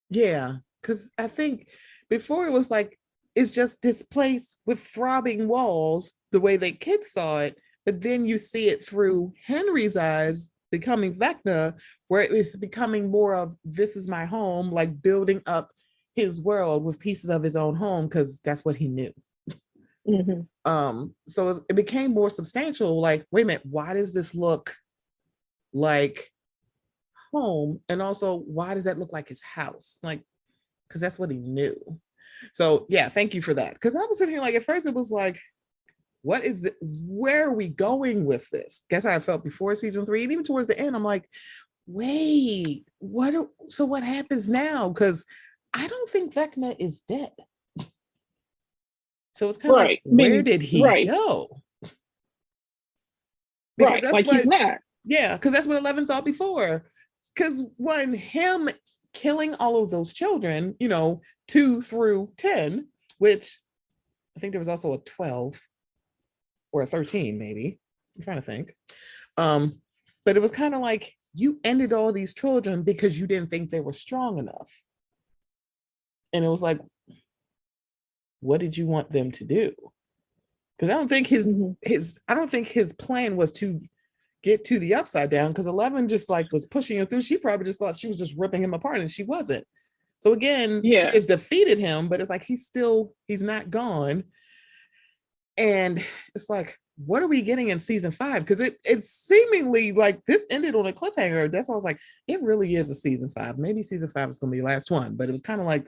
Yeah, because I think before it was like, it's just this place with throbbing walls, the way that kids saw it, but then you see it through Henry's eyes becoming Vecna, where it's becoming more of, this is my home, like building up his world with pieces of his own home, because that's what he knew. So it became more substantial. Like, wait a minute, why does this look like home? And also, why does that look like his house? Like, because that's what he knew. So yeah, thank you for that. Because I was sitting here like, at first it was like, what is the, where are we going with this? Guess how I felt before season 3, and even towards the end, I'm like, wait, what happens now? Because I don't think Vecna is dead. So it's kind of like, where did he go? Because that's like, he's not. Yeah, because that's what 11 thought before. Because when him killing all of those children, 2 through 10, which I think there was also a 12 or a 13, maybe. I'm trying to think. But it was kind of like, you ended all these children because you didn't think they were strong enough. And it was like, what did you want them to do? Because I don't think his plan was to get to the upside down, because 11 just like was pushing him through. She probably just thought she was just ripping him apart, and she wasn't. So again, she has defeated him, but it's like he's not gone. And it's like, what are we getting in season 5? Because it's seemingly like this ended on a cliffhanger. That's why I was like, it really is a season 5. Maybe season 5 is going to be the last one. But it was kind of like,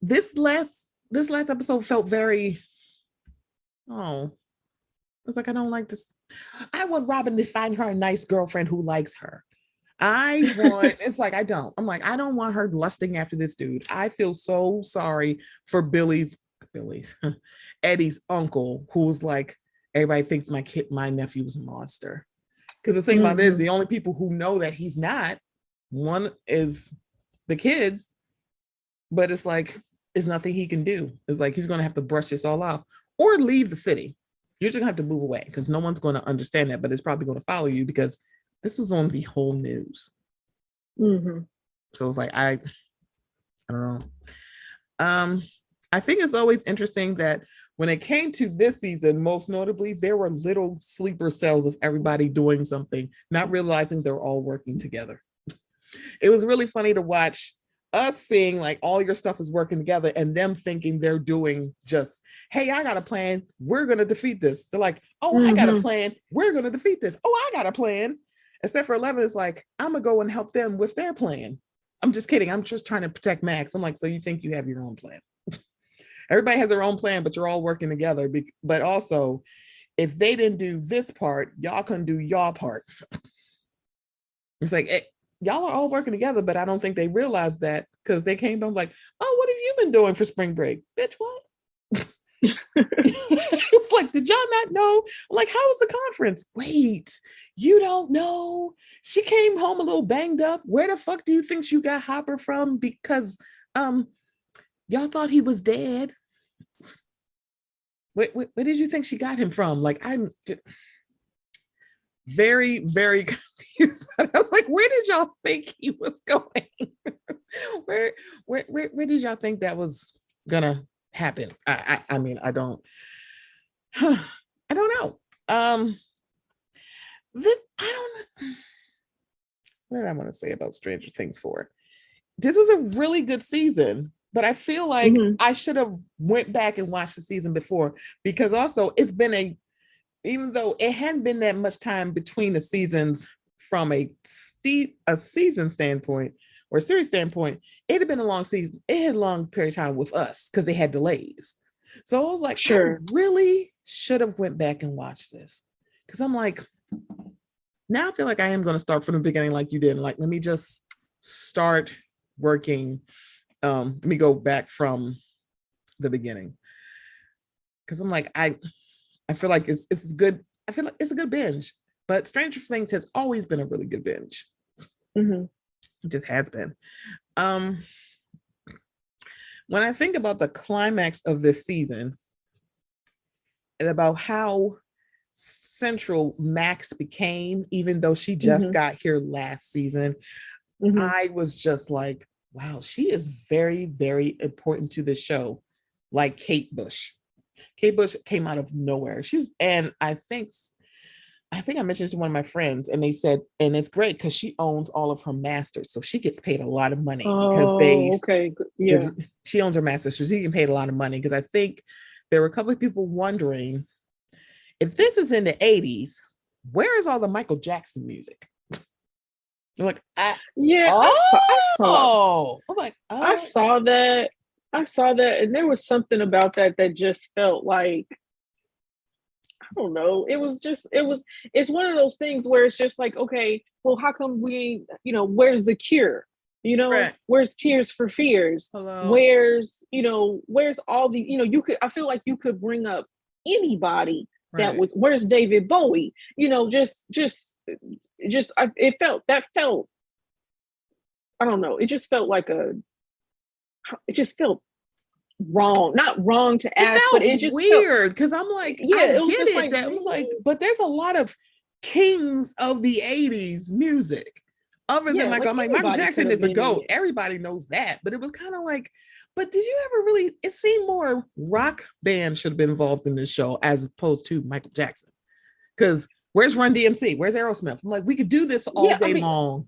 this last episode felt very, it's like, I don't like this. I want Robin to find her a nice girlfriend who likes her. It's like, I'm like, I don't want her lusting after this dude. I feel so sorry for Eddie's uncle, who was like, everybody thinks my nephew was a monster. Because the thing about it is, the only people who know that he's not, one is the kids, but it's like, it's nothing he can do. It's like, he's going to have to brush this all off or leave the city. You're just going to have to move away, because no one's going to understand that, but it's probably going to follow you, because this was on the whole news. So it's like, I don't know. I think it's always interesting that when it came to this season, most notably, there were little sleeper cells of everybody doing something, not realizing they're all working together. It was really funny to watch us seeing like all your stuff is working together, and them thinking they're doing just, hey, I got a plan, we're going to defeat this. They're like, oh, I got a plan, we're going to defeat this. Oh, I got a plan. Except for 11 is like, I'm going to go and help them with their plan. I'm just kidding. I'm just trying to protect Max. I'm like, so you think you have your own plan? Everybody has their own plan, but you're all working together. But also, if they didn't do this part, y'all couldn't do y'all part. It's like, y'all are all working together, but I don't think they realized that, because they came home like, oh, what have you been doing for spring break? Bitch, what? It's like, did y'all not know? I'm like, how was the conference? Wait, you don't know? She came home a little banged up. Where the fuck do you think you got Hopper from? Because y'all thought he was dead. Where did you think she got him from? Like, I'm very, very confused. I was like, where did y'all think he was going? where did y'all think that was gonna happen? I mean, I don't know. What did I want to say about Stranger Things 4? This was a really good season, but I feel like I should have went back and watched the season before, because also it's been even though it hadn't been that much time between the seasons from a season standpoint or series standpoint, it had been a long season. It had a long period of time with us because they had delays. So I was like, I really should have went back and watched this, because I'm like, now I feel like I am going to start from the beginning like you did. Like, let me just start working. Let me go back from the beginning, because I'm like, I feel like it's good. I feel like it's a good binge, but Stranger Things has always been a really good binge. Mm-hmm. It just has been. When I think about the climax of this season and about how central Max became, even though she just got here last season, I was just like, wow, she is very, very important to this show. Like Kate Bush. Kate Bush came out of nowhere. And I think I mentioned it to one of my friends, and they said, and it's great because she owns all of her masters. So she gets paid a lot of money because she owns her masters. So she getting paid a lot of money, because I think there were a couple of people wondering, if this is in the 80s, where is all the Michael Jackson music? You're like, I saw that. I saw that, and there was something about that just felt like, I don't know. It's one of those things where it's just like, okay, well, how come where's the cure? right. Where's Tears for Fears? Hello. Where's all the, I feel like you could bring up anybody where's David Bowie? It felt, I don't know. It just felt like it just felt wrong. Not wrong to ask, but it just weird, because I'm like, I get it. Like, that was like, but there's a lot of kings of the 80s music. Other than Michael Jackson is a GOAT. Everybody knows that. But it was kind of like, but did you ever really, it seemed more rock band should have been involved in this show as opposed to Michael Jackson. Because where's Run DMC? Where's Aerosmith? I'm like, we could do this all day long.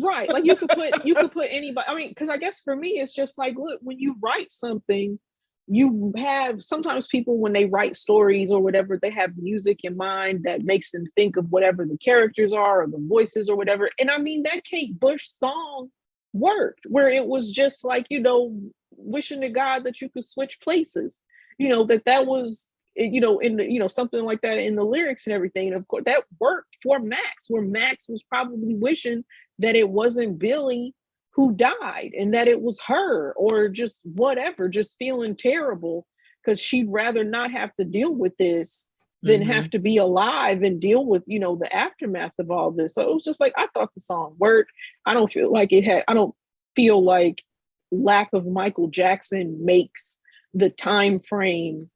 Right. Like you could put anybody. I mean, because I guess for me, it's just like, look, when you write something, you have, sometimes people, when they write stories or whatever, they have music in mind that makes them think of whatever the characters are or the voices or whatever. And I mean, that Kate Bush song worked, where it was just like, wishing to God that you could switch places, that was, in the, something like that in the lyrics and everything. And of course that worked for Max, where Max was probably wishing that it wasn't Billy who died and that it was her, or just whatever, just feeling terrible because she'd rather not have to deal with this than have to be alive and deal with, the aftermath of all this. So it was just like, I thought the song worked. I don't feel like lack of Michael Jackson makes the time frame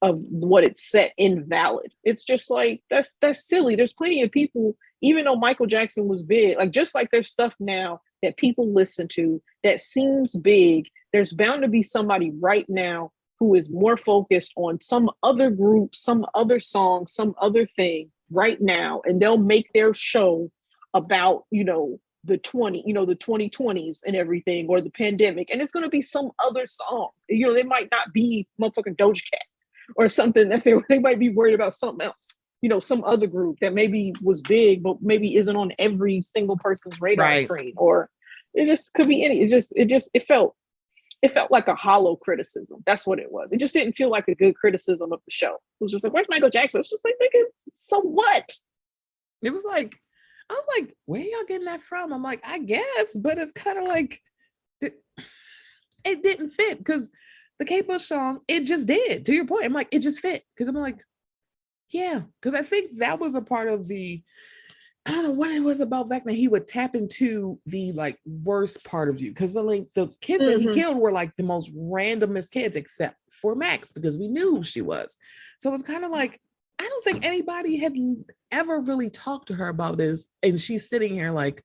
of what it's set invalid. It's just like, that's silly. There's plenty of people, even though Michael Jackson was big, like, just like there's stuff now that people listen to that seems big, there's bound to be somebody right now who is more focused on some other group, some other song, some other thing right now, and they'll make their show about, the 2020s and everything, or the pandemic, and it's going to be some other song. They might not be motherfucking Doja Cat or something, that they might be worried about something else, some other group that maybe was big but maybe isn't on every single person's radar screen, or it just could be any. It felt like a hollow criticism. That's what it was. It just didn't feel like a good criticism of the show. It was just like, where's Michael Jackson? It's just like, nigga, so what? It was like, I was like, where y'all getting that from? I'm like, I guess, but it's kind of like, it didn't fit, because the Kate Bush song, it just did. To your point, I'm like, it just fit, because I'm like, yeah, because I think that was a part of the, I don't know what it was about back then. He would tap into the like worst part of you, because like the kids that he killed were like the most randomest kids, except for Max, because we knew who she was. So it was kind of like, I don't think anybody had ever really talked to her about this, and she's sitting here like,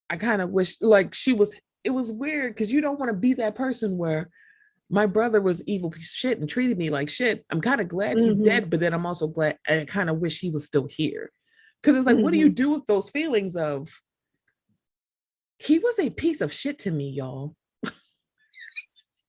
I kind of wish, like, it was weird, because you don't want to be that person where my brother was evil piece of shit and treated me like shit. I'm kind of glad he's dead, but then I'm also glad, I kind of wish he was still here. Because it's like, what do you do with those feelings of, he was a piece of shit to me, y'all.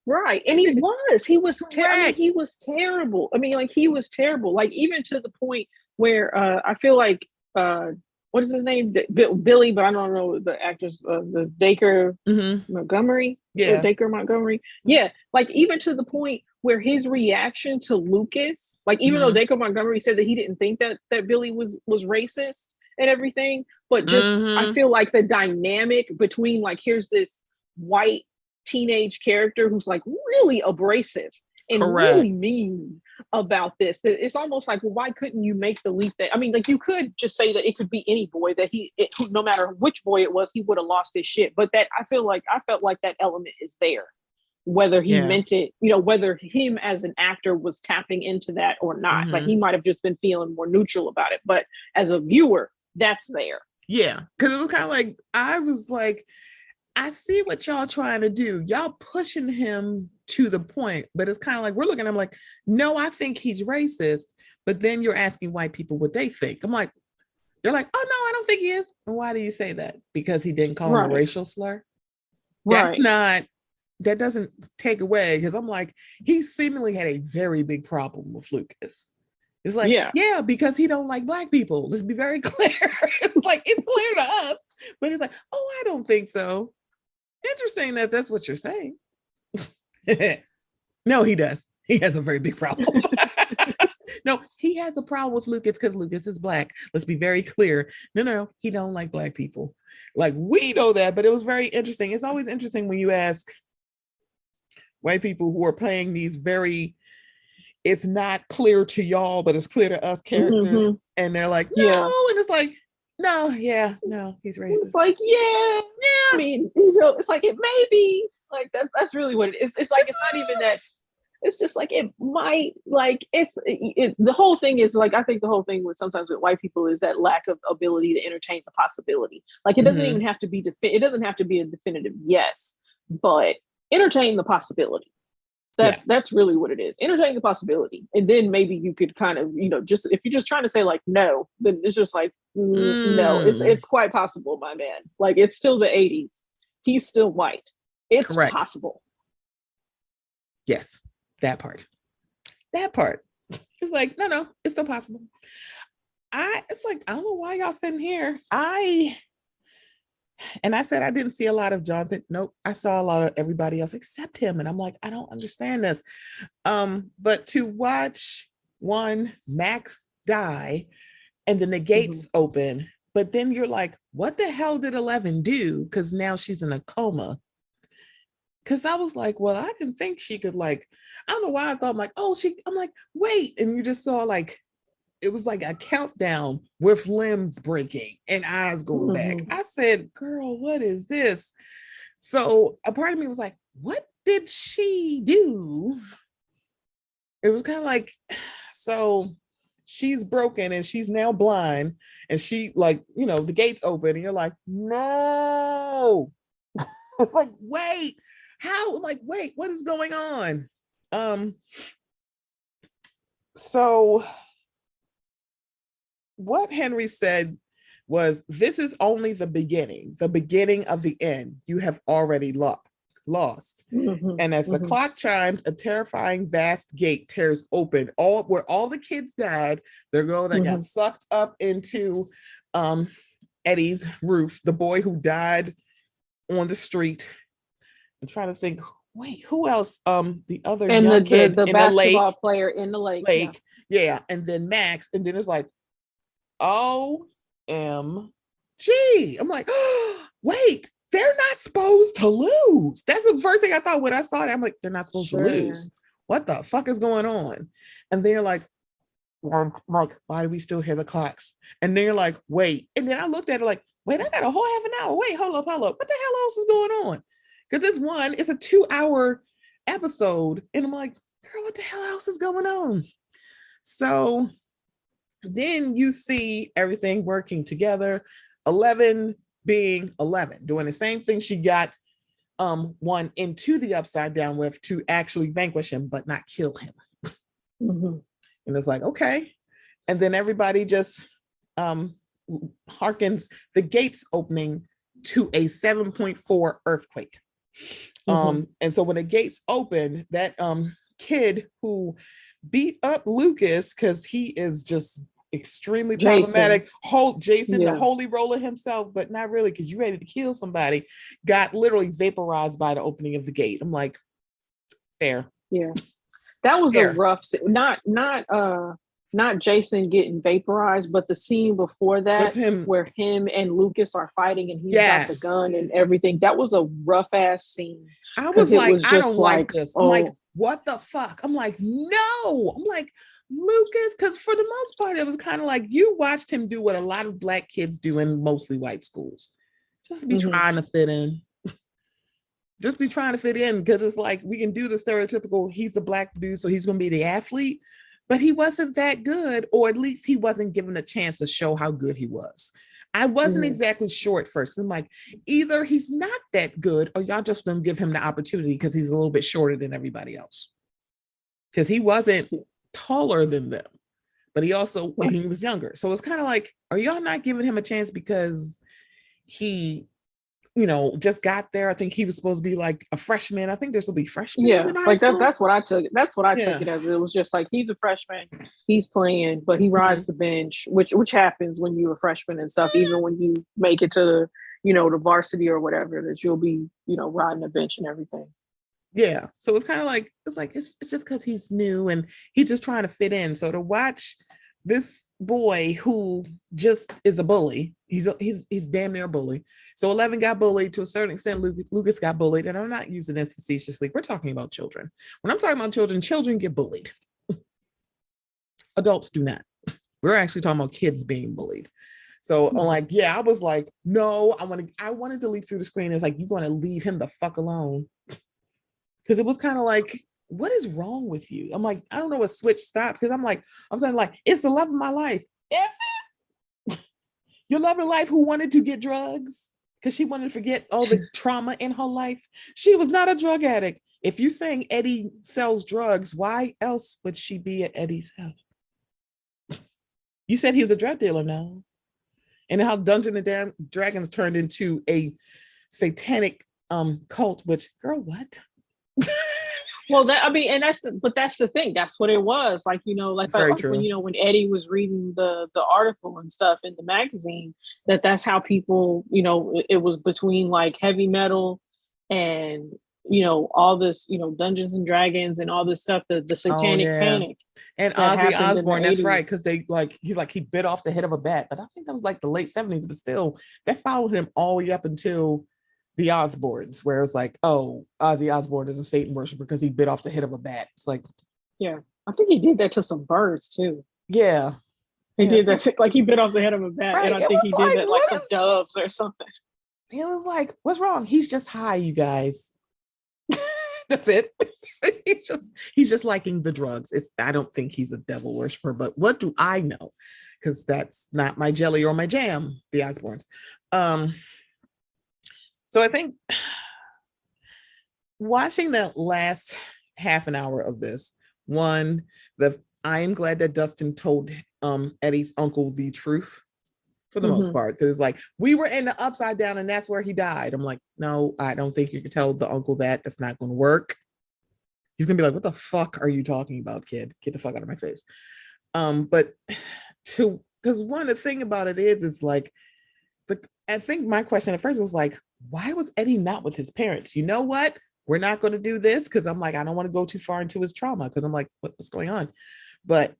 Right. And he was he was terrible. I mean, like, he was terrible. Like, even to the point where I feel like, what is his name? Billy, but I don't know the actors, the Dacre Montgomery. Yeah. Dacre Montgomery. Yeah. Like, even to the point where his reaction to Lucas, like, even though Dacre Montgomery said that he didn't think that Billy was racist and everything, but just I feel like the dynamic between like here's this white teenage character who's like really abrasive and really mean about this, that it's almost like, well, why couldn't you make the leap that, I mean, like you could just say that it could be any boy that no matter which boy it was, he would have lost his shit. But that I felt like that element is there, whether he meant it, whether him as an actor was tapping into that or not. Like he might have just been feeling more neutral about it, but as a viewer, that's there. Yeah, because it was kind of like, I was like, I see what y'all trying to do. Y'all pushing him to the point, but it's kind of like, we're looking at him like, no, I think he's racist. But then you're asking white people what they think. I'm like, they're like, oh no, I don't think he is. And why do you say that? Because he didn't call him a racial slur? That's not, that doesn't take away, because I'm like, he seemingly had a very big problem with Lucas. It's like, yeah, because he don't like Black people. Let's be very clear. It's like, it's clear to us. But he's like, oh, I don't think so. Interesting that that's what you're saying. No, he does. He has a very big problem. No, he has a problem with Lucas because Lucas is Black. Let's be very clear. No, he don't like Black people. Like, we know that, but it was very interesting. It's always interesting when you ask white people who are playing these very, it's not clear to y'all, but it's clear to us characters. And they're like, no. And it's like, no, he's racist. It's like, yeah. I mean, it's like, it may be like that's really what it is. It's like, it's not even that. It's just like, it might, like, the whole thing is like, I think the whole thing with sometimes with white people is that lack of ability to entertain the possibility. Like, it doesn't even have to be, it doesn't have to be a definitive yes, but entertain the possibility. That's really what it is. Entertain the possibility. And then maybe you could kind of, just, if you're just trying to say like, no, then it's just like, no, it's quite possible, my man. Like, it's still the 80s. He's still white. It's possible. Yes. That part. It's like, no, it's still possible. It's like, I don't know why y'all sitting here. I said I didn't see a lot of Jonathan. Nope. I saw a lot of everybody else except him. And I'm like, I don't understand this. But to watch Max die and then the gates open, but then you're like, what the hell did 11 do? Because now she's in a coma. Because I was like, well, I didn't think she could, like, I don't know why I thought, I'm like, I'm like, wait. And you just saw, like, it was like a countdown with limbs breaking and eyes going back. I said, girl, what is this? So a part of me was like, what did she do? It was kind of like, so she's broken and she's now blind and she, like, the gates open and you're like, no. It's like, wait. How? I'm like, wait, what is going on? So what Henry said was, this is only the beginning of the end. You have already lost. And as the clock chimes, a terrifying vast gate tears open, where all the kids died. The girl that got sucked up into Eddie's roof, the boy who died on the street. I'm trying to think, wait, who else? The other and young kid the in basketball the lake. player in the lake. Yeah. And then Max, and then it's like, OMG. I'm like, oh, wait, they're not supposed to lose. That's the first thing I thought when I saw that. I'm like, they're not supposed to lose. What the fuck is going on? And they're like, why do we still hear the clocks? And they're like, wait. And then I looked at it like, wait, I got a whole half an hour. Wait, hold up. What the hell else is going on? Because this one is a 2-hour episode. And I'm like, girl, what the hell else is going on? So then you see everything working together. 11 being 11, doing the same thing she got one into the upside down with to actually vanquish him, but not kill him. And it's like, okay. And then everybody just harkens the gates opening to a 7.4 earthquake. And so when the gates open, that kid who beat up Lucas because he is just extremely problematic, Jason, the holy roller himself, but not really, because you're ready to kill somebody, got literally vaporized by the opening of the gate. I'm like, fair. Yeah, that was a rough, not not Jason getting vaporized, but the scene before with that, him. where him and Lucas are fighting and he's got the Yes. gun and everything. That was a rough ass scene. I was It like, was I just don't like like, this. I'm like, oh, what the fuck? I'm like, no. I'm like, Lucas, because for the most part, it was kind of like you watched him do what a lot of Black kids do in mostly white schools. Just be trying to fit in. Just be trying to fit in, because it's like we can do the stereotypical, he's the Black dude, so he's going to be the athlete, but he wasn't that good, or at least he wasn't given a chance to show how good he was. I wasn't exactly sure at first. I'm like, either he's not that good, or y'all just don't give him the opportunity because he's a little bit shorter than everybody else. Because he wasn't taller than them, but he was younger. So it's kind of like, are y'all not giving him a chance because he just got there? I think he was supposed to be like a freshman. I think there's will be freshmen in high like school. that's what I took. That's what I took it as. It was just like, he's a freshman, he's playing, but he rides the bench, which happens when you're a freshman and stuff. Even when you make it to the varsity or whatever, that you'll be riding the bench and everything. Yeah. So it's kind of like it's just because he's new and he's just trying to fit in. So to watch this boy who just is a bully, he's damn near a bully. So 11 got bullied to a certain extent. Lucas got bullied, and I'm not using this facetiously. We're talking about children. When I'm talking about children get bullied. Adults do not. We're actually talking about kids being bullied. So like, yeah, I was like, no, I wanted to leap through the screen. It's like, you're going to leave him the fuck alone. Because it was kind of like, what is wrong with you? I'm like, I don't know what switch stopped, because I'm saying like, it's the love of my life. Is it? Your love of life who wanted to get drugs because she wanted to forget all the trauma in her life? She was not a drug addict. If you're saying Eddie sells drugs, why else would she be at Eddie's house? You said he was a drug dealer now. And how Dungeons and Dragons turned into a satanic cult, which, girl, what? Well, and that's the thing. That's what it was. Like, when Eddie was reading the article and stuff in the magazine, that's how people, it was between like heavy metal and all this, Dungeons and Dragons and all this stuff, the satanic panic. And Ozzy Osbourne, that's right, because he bit off the head of a bat, but I think that was like the late 70s, but still that followed him all the way up until the Osbournes, where it's like, oh, Ozzy Osbourne is a Satan worshiper because he bit off the head of a bat. It's like, yeah, I think he did that to some birds too. Yeah, he did that, like he bit off the head of a bat, right? And I think he did that like some doves or something. It was like, what's wrong? He's just high, you guys. That's it. he's just liking the drugs. I don't think he's a devil worshiper, but what do I know? Because that's not my jelly or my jam, the Osbournes. So I think watching the last half an hour of this, I am glad that Dustin told Eddie's uncle the truth for the most part, because it's like, we were in the upside down and that's where he died. I'm like, no, I don't think you can tell the uncle that. That's not going to work. He's going to be like, what the fuck are you talking about, kid? Get the fuck out of my face. But because the thing about it is like, I think my question at first was like, why was Eddie not with his parents? You know what? We're not going to do this, because I'm like, I don't want to go too far into his trauma, because I'm like, what's going on? But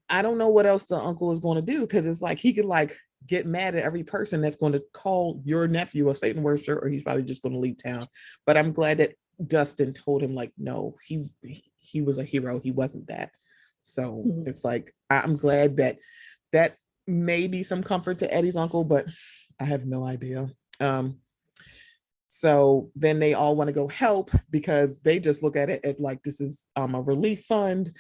I don't know what else the uncle is going to do, because it's like he could like get mad at every person that's going to call your nephew a Satan worshiper, or he's probably just going to leave town. But I'm glad that Dustin told him like, no, he was a hero. He wasn't that. So it's like, I'm glad that may be some comfort to Eddie's uncle, but I have no idea. So then they all want to go help, because they just look at it as like, this is a relief fund.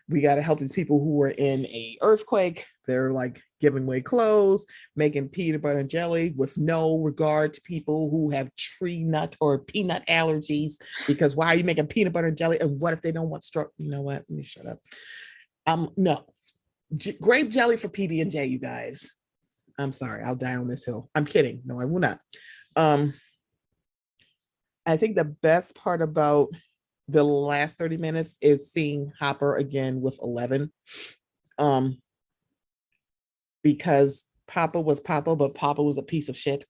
We got to help these people who were in a earthquake. They're like giving away clothes, making peanut butter and jelly with no regard to people who have tree nut or peanut allergies, because why are you making peanut butter and jelly? And what if they don't want you know what? Let me shut up. No. Grape jelly for PB&J, you guys. I'm sorry, I'll die on this hill. I'm kidding. No, I will not. I think the best part about the last 30 minutes is seeing Hopper again with 11. Because Papa was Papa, but Papa was a piece of shit.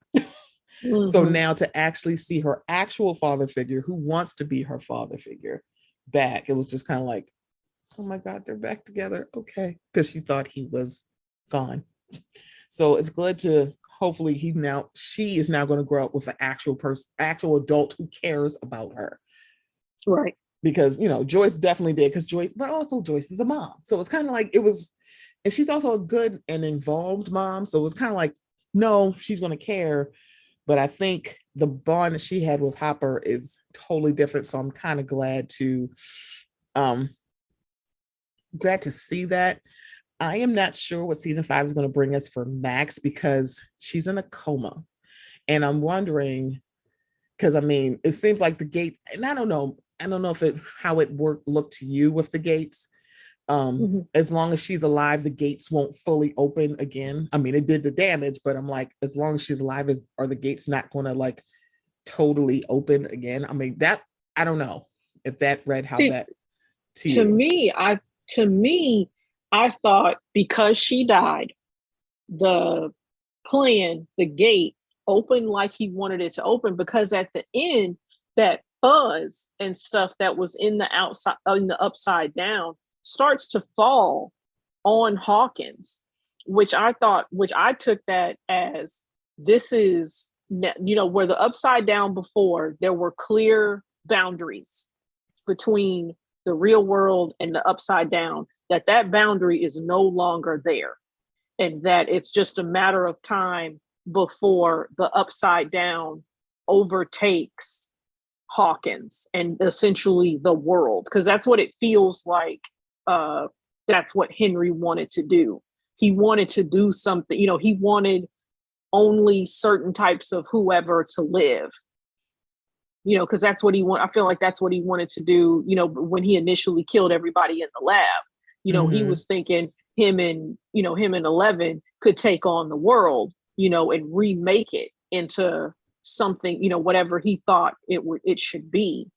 So now to actually see her actual father figure, who wants to be her father figure, back, it was just kind of like, oh my God, they're back together. Okay. Because she thought he was gone. So it's good to hopefully she is now going to grow up with an actual person, actual adult who cares about her. Right. Because, Joyce definitely did, but also Joyce is a mom. So it's kind of like and she's also a good and involved mom. So it was kind of like, no, she's going to care. But I think the bond that she had with Hopper is totally different. So I'm kind of glad to see that. I am not sure what season 5 is going to bring us for Max because she's in a coma. And I'm wondering, because it seems like the gate, and I don't know how it looked to you with the gates. As long as she's alive, the gates won't fully open again. It did the damage, but I'm like, as long as she's alive, are the gates not going to like totally open again? That I don't know if that read how that to you. To me, I thought because she died, the gate opened like he wanted it to open, because at the end, that fuzz and stuff that was in the upside down starts to fall on Hawkins, which I took that as, this is, where the upside down before, there were clear boundaries between the real world and the upside down, that boundary is no longer there, and that it's just a matter of time before the upside down overtakes Hawkins and essentially the world, because that's what it feels like. That's what Henry wanted to do. He wanted to do something, he wanted only certain types of whoever to live, because that's what he wanted. I feel like that's what he wanted to do, when he initially killed everybody in the lab. He was thinking him and 11 could take on the world, and remake it into something, whatever he thought it should be.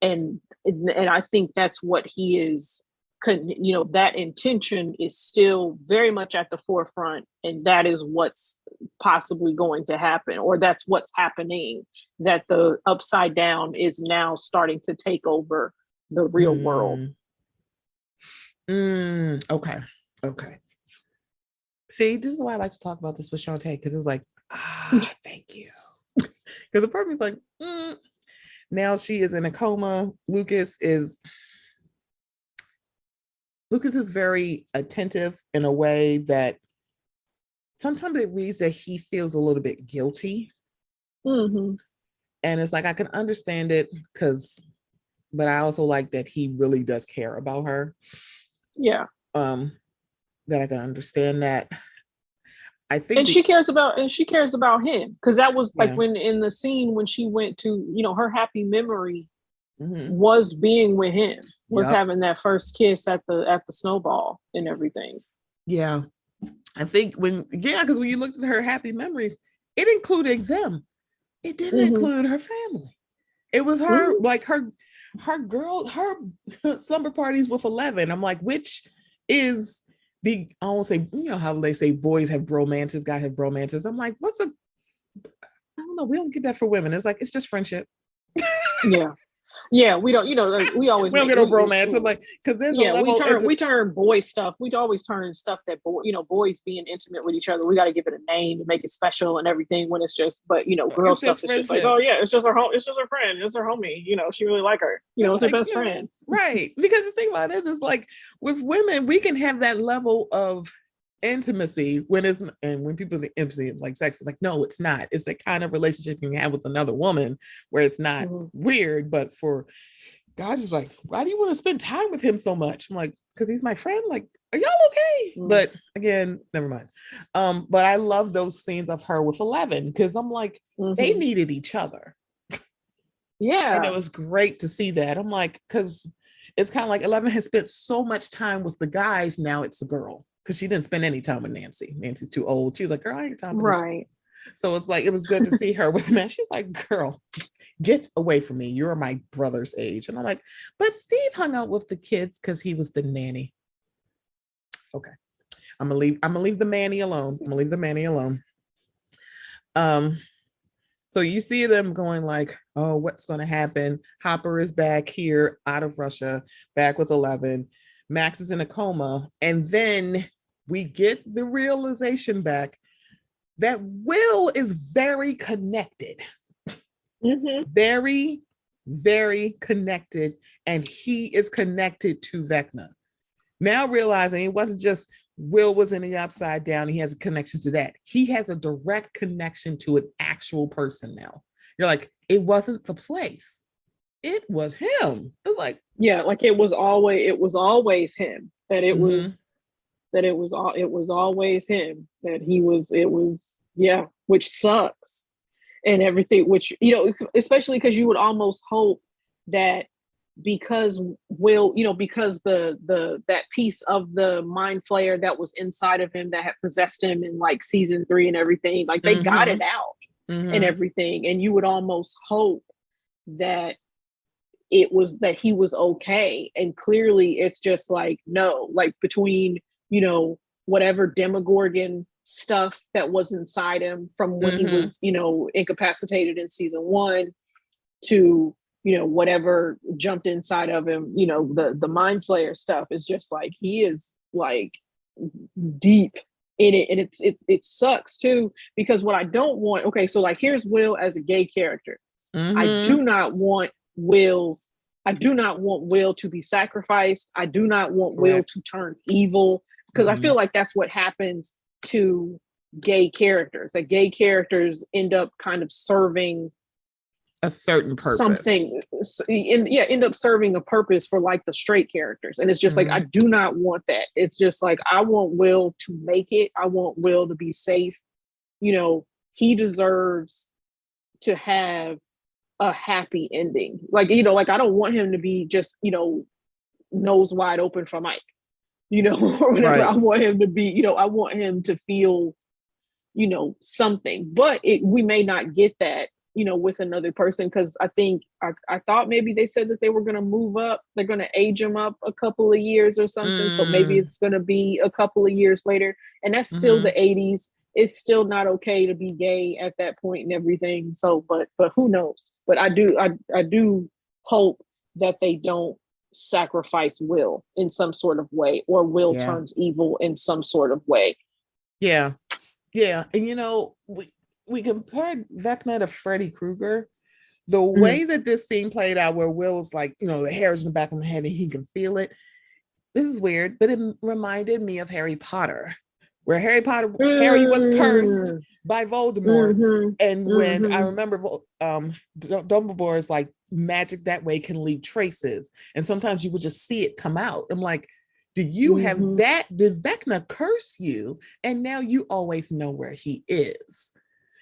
And I think that's what he is, that intention is still very much at the forefront, and that is what's possibly going to happen, or that's what's happening, that the upside down is now starting to take over the real world. Okay. See, this is why I like to talk about this with Shanta, because it was like, thank you. Because the part of me is like, now she is in a coma. Lucas is very attentive in a way that sometimes it reads that he feels a little bit guilty. And it's like, I can understand it, but I also like that he really does care about her. Yeah. That I can understand that. I think, and she cares about him, because that was like when in the scene when she went to, her happy memory was being with him, was having that first kiss at the snowball and everything. Yeah, I think because when you looked at her happy memories, it included them. It didn't include her family. It was her, like her slumber parties with 11. I'm like, which is I won't say, how they say boys have bromances, guys have bromances. I'm like, I don't know. We don't get that for women. It's like, it's just friendship. Yeah, we don't, we always we don't get no bromance. I'm like, because there's a level. We turn boy stuff. We'd always turn stuff that boys being intimate with each other. We got to give it a name to make it special and everything. When it's just, but girl stuff is just like, oh yeah, it's just her home. It's just her friend. It's her homie. She really like her. It's her best friend. Right. Because the thing about it is like with women, we can have that level of intimacy when people think intimacy is like sex. Like, no, it's not. It's the kind of relationship you can have with another woman where it's not weird. But for guys, it's like, why do you want to spend time with him so much? I'm like, because he's my friend. Like, are y'all okay? But again, never mind. But I love those scenes of her with 11, because I'm like, they needed each other. Yeah. And it was great to see that. I'm like, because it's kind of like 11 has spent so much time with the guys. Now it's a girl, because she didn't spend any time with Nancy. Nancy's too old. She was like, girl, I ain't time for this. Right. So it's like, it was good to see her with men. She's like, girl, get away from me. You're my brother's age. And I'm like, but Steve hung out with the kids because he was the nanny. Okay. I'm gonna leave the Manny alone. So you see them going like, oh, what's going to happen? Hopper is back here out of Russia, back with 11. Max is in a coma. And then we get the realization back that Will is very connected. Very, very connected. And he is connected to Vecna. Now realizing it wasn't just Will was in the upside down, he has a connection to that. He has a direct connection to an actual person now. You're like, it wasn't the place. It was him. It was like, yeah, like it was always him. That it was always him. That it was, yeah, which sucks. And everything, which, you know, especially because you would almost hope that because Will, you know, because the that piece of the mind flayer that was inside of him that had possessed him in like season 3 and everything, like they got it out and everything. And you would almost hope that that he was okay. And clearly it's just like, no, like between, you know, whatever Demogorgon stuff that was inside him from when he was, you know, incapacitated in season 1 to, you know, whatever jumped inside of him, you know, the mind flayer stuff is just like, he is like deep in it. And it sucks too, because what I don't want, okay, so like here's Will as a gay character. I do not want Will to be sacrificed. I do not want Will to turn evil, because I feel like that's what happens to gay characters. That gay characters end up kind of serving a certain purpose. Something, end up serving a purpose for like the straight characters. And it's just like, I do not want that. It's just like, I want Will to make it. I want Will to be safe. You know, he deserves to have a happy ending. Like, you know, like I don't want him to be just, you know, nose wide open for Mike, you know, or whatever. Right. I want him to be, you know, I want him to feel, you know, something. But we may not get that, you know, with another person, because I think I thought maybe they said that they were going to move up. They're going to age him up a couple of years or something. So maybe it's going to be a couple of years later. And that's still the 80s. It's still not okay to be gay at that point and everything. So, but who knows? But I do hope that they don't sacrifice Will in some sort of way, or Will turns evil in some sort of way. Yeah. Yeah. And you know, we compared Vecna to Freddy Krueger. The way that this scene played out, where Will is like, you know, the hair is in the back of my head and he can feel it. This is weird, but it reminded me of Harry Potter, where Harry was cursed by Voldemort. And when I remember Dumbledore is like, magic that way can leave traces. And sometimes you would just see it come out. I'm like, do you have that? Did Vecna curse you? And now you always know where he is.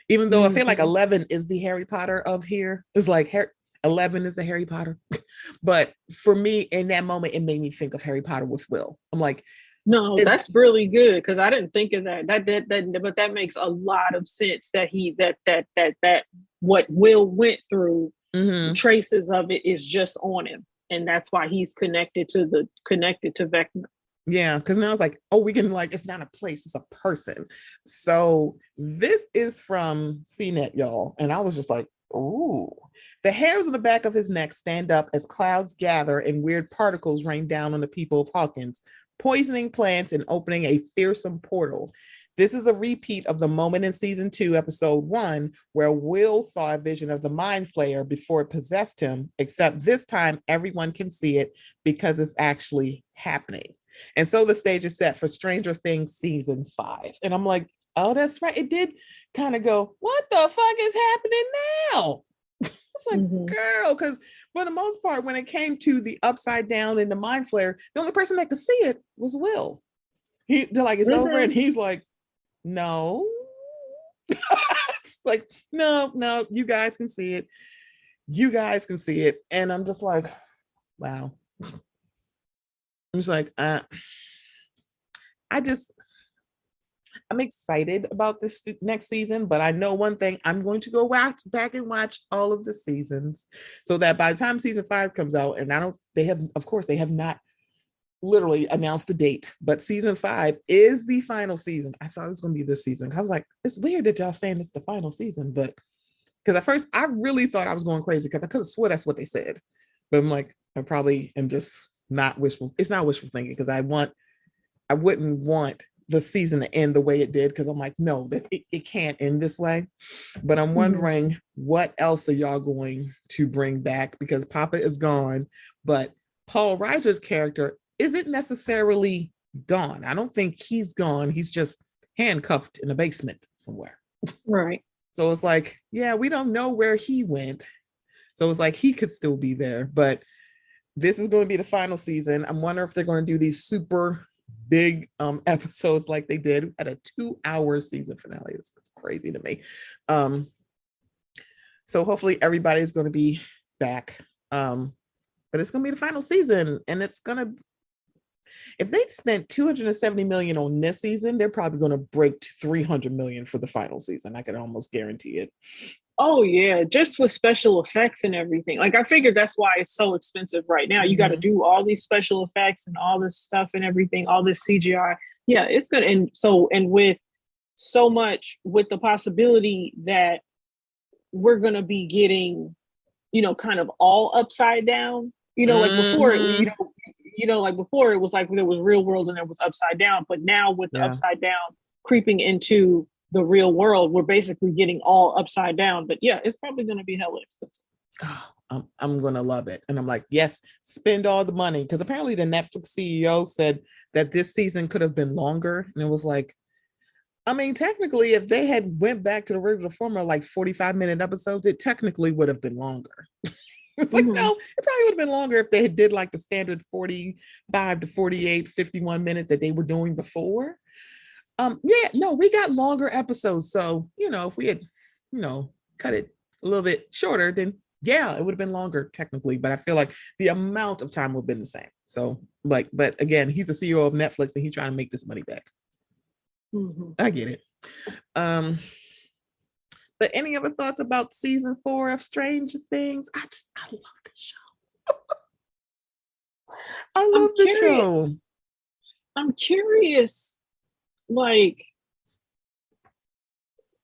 Even though I feel like 11 is the Harry Potter of here. It's like 11 is the Harry Potter. But for me, in that moment, it made me think of Harry Potter with Will. I'm like, no, that's really good, because I didn't think of that. But that makes a lot of sense that that what Will went through, traces of it is just on him. And that's why he's connected to Vecna. Yeah, because now it's like, oh, we can, like, it's not a place, it's a person. So this is from CNET, y'all. And I was just like, ooh. The hairs on the back of his neck stand up as clouds gather and weird particles rain down on the people of Hawkins, poisoning plants and opening a fearsome portal. This is a repeat of the moment in season 2, episode 1, where Will saw a vision of the mind flayer before it possessed him, except this time everyone can see it because it's actually happening. And so the stage is set for Stranger Things season 5. And I'm like, oh, that's right. It did kind of go, what the fuck is happening now? It's like, girl, because for the most part, when it came to the upside down and the mind flare, the only person that could see it was Will. They're like, it's over. And he's like, no. It's like, no, you guys can see it. You guys can see it. And I'm just like, wow. I'm just like, I'm excited about this next season, but I know one thing, I'm going to go back and watch all of the seasons so that by the time season 5 comes out, and they have not literally announced a date, but season 5 is the final season. I thought it was going to be this season. I was like, it's weird that y'all saying it's the final season, but because at first I really thought I was going crazy because I could have swore that's what they said, but I'm like, I probably am just not wishful. It's not wishful thinking because I wouldn't want the season to end the way it did because I'm like, no, that it can't end this way. But I'm wondering what else are y'all going to bring back because Papa is gone, but Paul Reiser's character isn't necessarily gone. I don't think he's gone. He's just handcuffed in a basement somewhere. Right. So it's like, yeah, we don't know where he went. So it's like he could still be there, but this is going to be the final season. I'm wondering if they're going to do these super big episodes like they did at a 2-hour season finale. It's crazy to me. So hopefully everybody's going to be back. But it's going to be the final season, and it's going to, if they spent 270 million on this season, they're probably going to break 300 million for the final season. I can almost guarantee it. Oh yeah, just with special effects and everything. Like I figured that's why it's so expensive right now. You got to do all these special effects and all this stuff and everything, all this CGI. Yeah, it's good. And with so much, with the possibility that we're going to be getting, kind of all upside down, like before, like before it was like there was real world and there was upside down. But now with the upside down creeping into the real world, we're basically getting all upside down. But yeah, it's probably going to be hella expensive. Oh, I'm going to love it. And I'm like, yes, spend all the money. Because apparently the Netflix CEO said that this season could have been longer. And it was like, I mean, technically, if they had went back to the original formula, like 45-minute episodes, it technically would have been longer. It's like, no, it probably would have been longer if they did like the standard 45 to 48, 51 minutes that they were doing before. We got longer episodes. So, if we had, cut it a little bit shorter, then yeah, it would have been longer technically, but I feel like the amount of time would have been the same. So but again, he's the CEO of Netflix and he's trying to make this money back. I get it. But any other thoughts about season 4 of Stranger Things? I love this show. I love the show. I'm curious,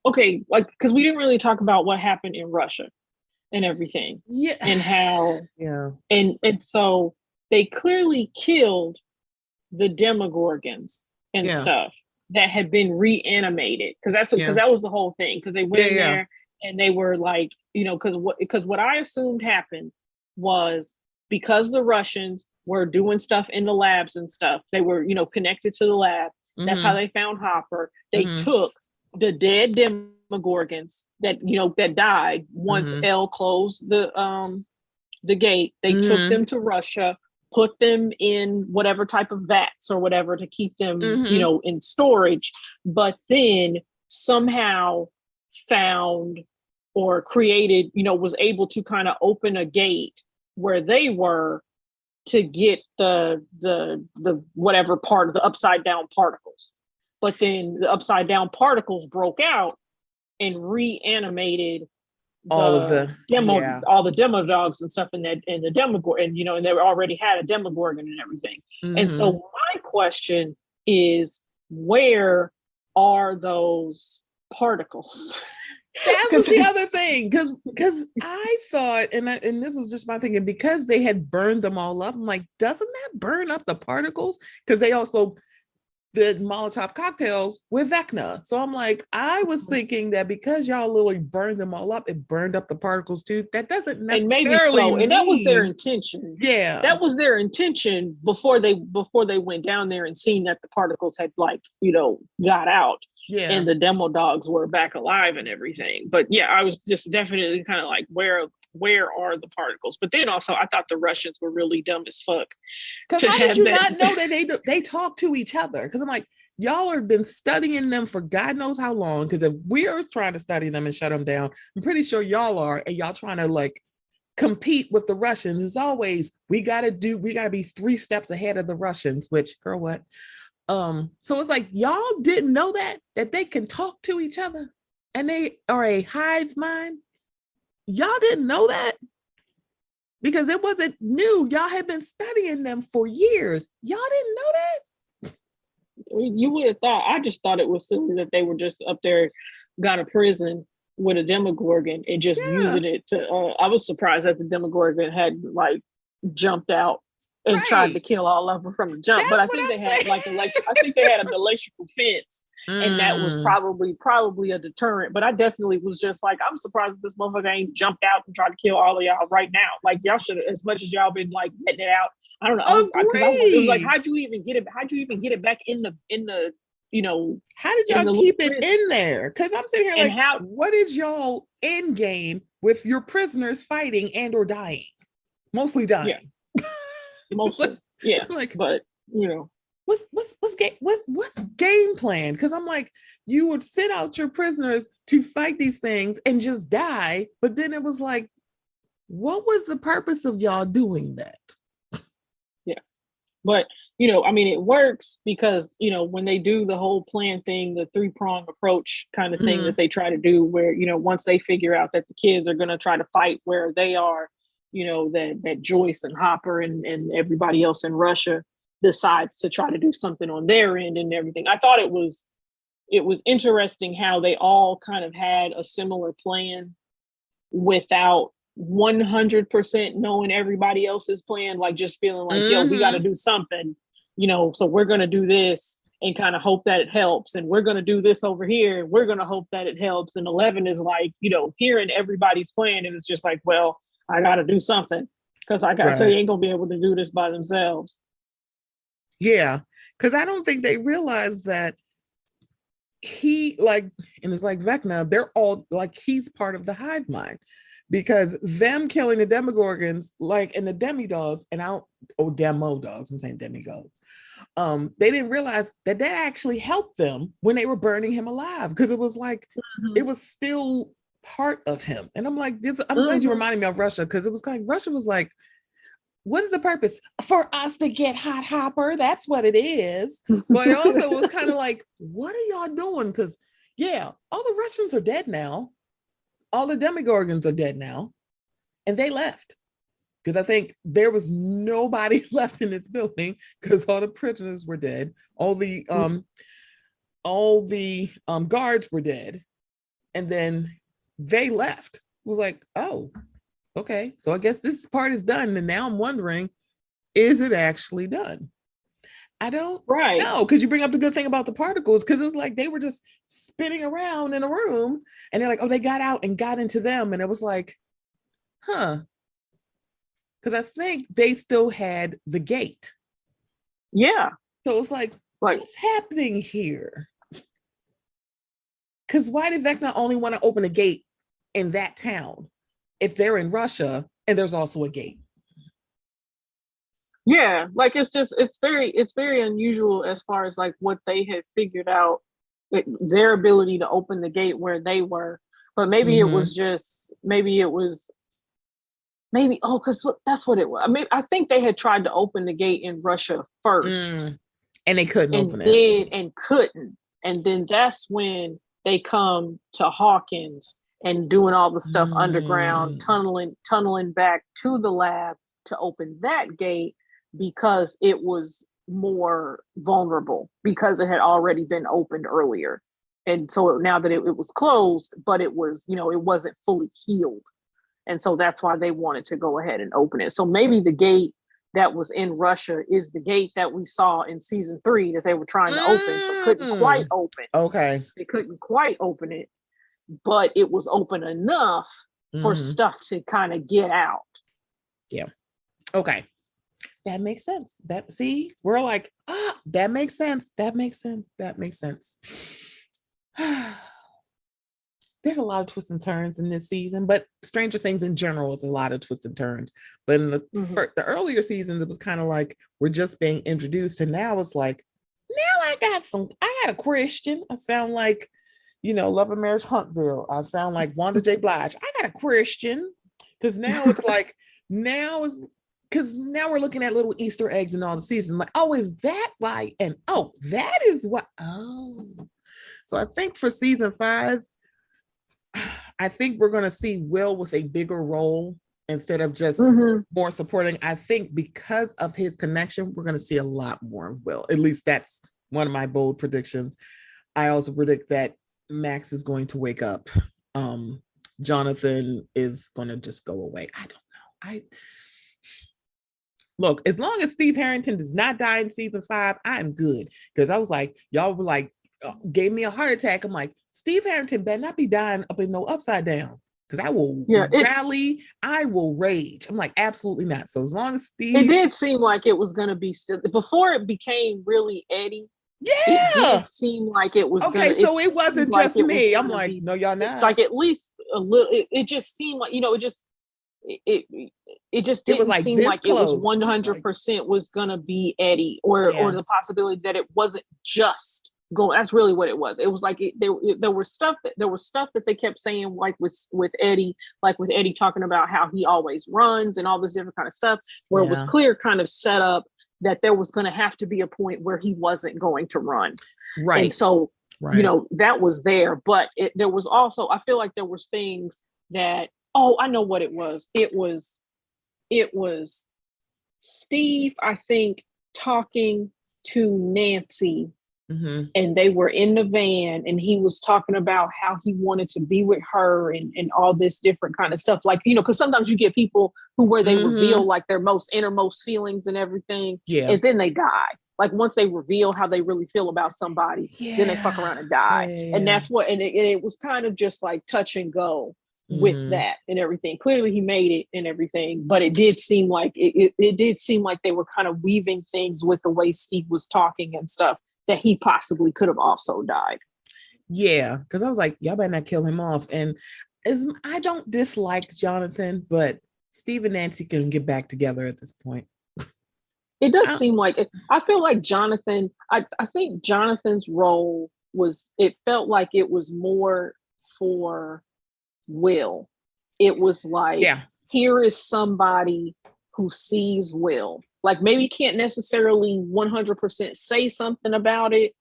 okay, because we didn't really talk about what happened in Russia and everything. Yeah. And how, and so they clearly killed the Demogorgons and stuff that had been reanimated. Because that was the whole thing. Because they went in there and they were like, because what I assumed happened was because the Russians were doing stuff in the labs and stuff, they were, connected to the lab. That's how they found Hopper. They took the dead Demogorgons that died once Elle closed the gate. They took them to Russia, put them in whatever type of vats or whatever to keep them, in storage, but then somehow found or created, was able to kind of open a gate where they were to get the whatever part of the upside down particles. But then the upside down particles broke out and reanimated all the demo dogs and stuff in the Demogorgon, and they already had a Demogorgon and everything. And so my question is, where are those particles? That was the other thing, because I thought, and this was just my thinking, because they had burned them all up, I'm like, doesn't that burn up the particles? Because they also did Molotov cocktails with Vecna. So I'm like, I was thinking that because y'all literally burned them all up, it burned up the particles too. That doesn't necessarily and maybe so, and that was their intention. Yeah, that was their intention before they went down there and seen that the particles had got out. Yeah. And the demo dogs were back alive and everything. But yeah, I was just definitely kind of like, where are the particles? But then also, I thought the Russians were really dumb as fuck. Because how did you not know that they talk to each other? Because I'm like, y'all have been studying them for God knows how long. Because if we're trying to study them and shut them down, I'm pretty sure y'all are, and y'all trying to compete with the Russians. It's always we gotta be 3 steps ahead of the Russians. Which, girl, what? So it's like, y'all didn't know that they can talk to each other and they are a hive mind. Y'all didn't know that because it wasn't new. Y'all had been studying them for years. Y'all didn't know that. You would have thought. I just thought it was silly that they were just up there, got a prison with a Demogorgon and just using it to. I was surprised that the Demogorgon had jumped out and tried Right. to kill all of them from the jump. But That's I what think they I'm had saying. like I think they had an electrical fence, and that was probably a deterrent. But I definitely was just like, I'm surprised this motherfucker ain't jumped out and tried to kill all of y'all right now. Like y'all should have, as much as y'all been like letting it out. I don't know, because I wonder. It was like, Agreed. how'd you even get it? How'd you even get it back in the you know How did in y'all the little keep it prison? in there? Because I'm sitting here And like, how what is y'all end game with your prisoners fighting and or dying? Mostly yeah, dying. mostly yeah, It's like, but you know what's game plan? Because I'm like, you would sit out your prisoners to fight these things and just die, but then it was like, what was the purpose of y'all doing that? yeah. But I mean, it works because when they do the whole plan thing, the three-prong approach kind of thing that they try to do, where once they figure out that the kids are going to try to fight where they are, that Joyce and Hopper and everybody else in Russia decides to try to do something on their end and everything. I thought it was interesting how they all kind of had a similar plan without 100% knowing everybody else's plan, like just feeling like, yo, we got to do something, so we're going to do this and kind of hope that it helps. And we're going to do this over here. And we're going to hope that it helps. And 11 is like, hearing everybody's plan. And it's just like, well, I got to do something because I got they ain't going to be able to do this by themselves. Yeah. Because I don't think they realize that he and it's like Vecna, they're all like, he's part of the hive mind. Because them killing the demogorgons, and the demi-dogs, and demo dogs, I'm saying demigods. They didn't realize that actually helped them when they were burning him alive, because it was like, it was still part of him. And I'm like, I'm glad you reminded me of Russia, because it was like, Russia was like, what is the purpose? For us to get Hot Hopper, that's what it is. But it also was kind of like, what are y'all doing? Because all the Russians are dead now. All the demogorgons are dead now, and they left because I think there was nobody left in this building because all the prisoners were dead. All the guards were dead, and then they left. It was like, oh, okay, so I guess this part is done, and now I'm wondering, is it actually done? I don't know, because you bring up the good thing about the particles, because it's like they were just spinning around in a room, and they're like, oh, they got out and got into them, and it was like, huh, because I think they still had the gate. Yeah. So it's like, what's happening here? Because why did Vecna only want to open a gate in that town if they're in Russia and there's also a gate? Yeah, like it's very unusual as far as like what they had figured out, their ability to open the gate where they were. But maybe it was just because that's what it was. I mean, I think they had tried to open the gate in Russia first, and they couldn't open it, and couldn't, and then that's when they come to Hawkins and doing all the stuff underground, tunneling back to the lab to open that gate, because it was more vulnerable because it had already been opened earlier. And so now that it was closed, but it was, it wasn't fully healed. And so that's why they wanted to go ahead and open it. So maybe the gate that was in Russia is the gate that we saw in season 3 that they were trying to open, but couldn't quite open. Okay. They couldn't quite open it, but it was open enough for stuff to kind of get out. Yeah. Okay. That makes sense. We're like, that makes sense. That makes sense. That makes sense. There's a lot of twists and turns in this season, but Stranger Things in general is a lot of twists and turns. But in the earlier seasons, it was kind of like we're just being introduced, and now it's like, now I got a question. I sound like, Love and Marriage Huntville. I sound like Wanda J. Blige. I got a question, because now it's like, because now we're looking at little Easter eggs in all the seasons. Like, oh, is that why? And oh, that is what. Oh, so I think for season 5, I think we're going to see Will with a bigger role instead of just more supporting. I think because of his connection, we're going to see a lot more of Will. At least that's one of my bold predictions. I also predict that Max is going to wake up. Jonathan is going to just go away. I don't know. Look, as long as Steve Harrington does not die in season 5, I'm good. Because I was like, y'all were like, gave me a heart attack. I'm like, Steve Harrington better not be dying up in no upside down. Because I will rally, I will rage. I'm like, absolutely not. So as long as Steve. It did seem like it was going to be still, before it became really Eddie. Yeah. It did seem like it was okay. So it wasn't just me. I'm like, no, y'all not. Like at least a little, it just seemed like, you know, it just didn't like seem like close. It was 100% was going to be Eddie or the possibility that it wasn't just going. That's really what it was. It was like there was stuff that they kept saying, like with Eddie, like with Eddie talking about how he always runs and all this different kind of stuff, where it was clear kind of set up that there was going to have to be a point where he wasn't going to run. Right. And so, you know, that was there, but there was also, I feel like there was things that, I know what it was. It was Steve, I think, talking to Nancy, and they were in the van, and he was talking about how he wanted to be with her and all this different kind of stuff. Like, you know, because sometimes you get people where they reveal like their most innermost feelings and everything, and then they die. Like once they reveal how they really feel about somebody, then they fuck around and die. And that's what, and it was kind of just like touch and go with that and everything. Clearly he made it and everything, but it did seem like it did seem like they were kind of weaving things with the way Steve was talking and stuff, that he possibly could have also died. Yeah, because I was like, y'all better not kill him off. And I don't dislike Jonathan, but Steve and Nancy can get back together at this point. It does seem like it. I feel like Jonathan, I think Jonathan's role it felt like it was more for Will. It was like, here is somebody who sees Will. Like maybe can't necessarily 100% say something about it,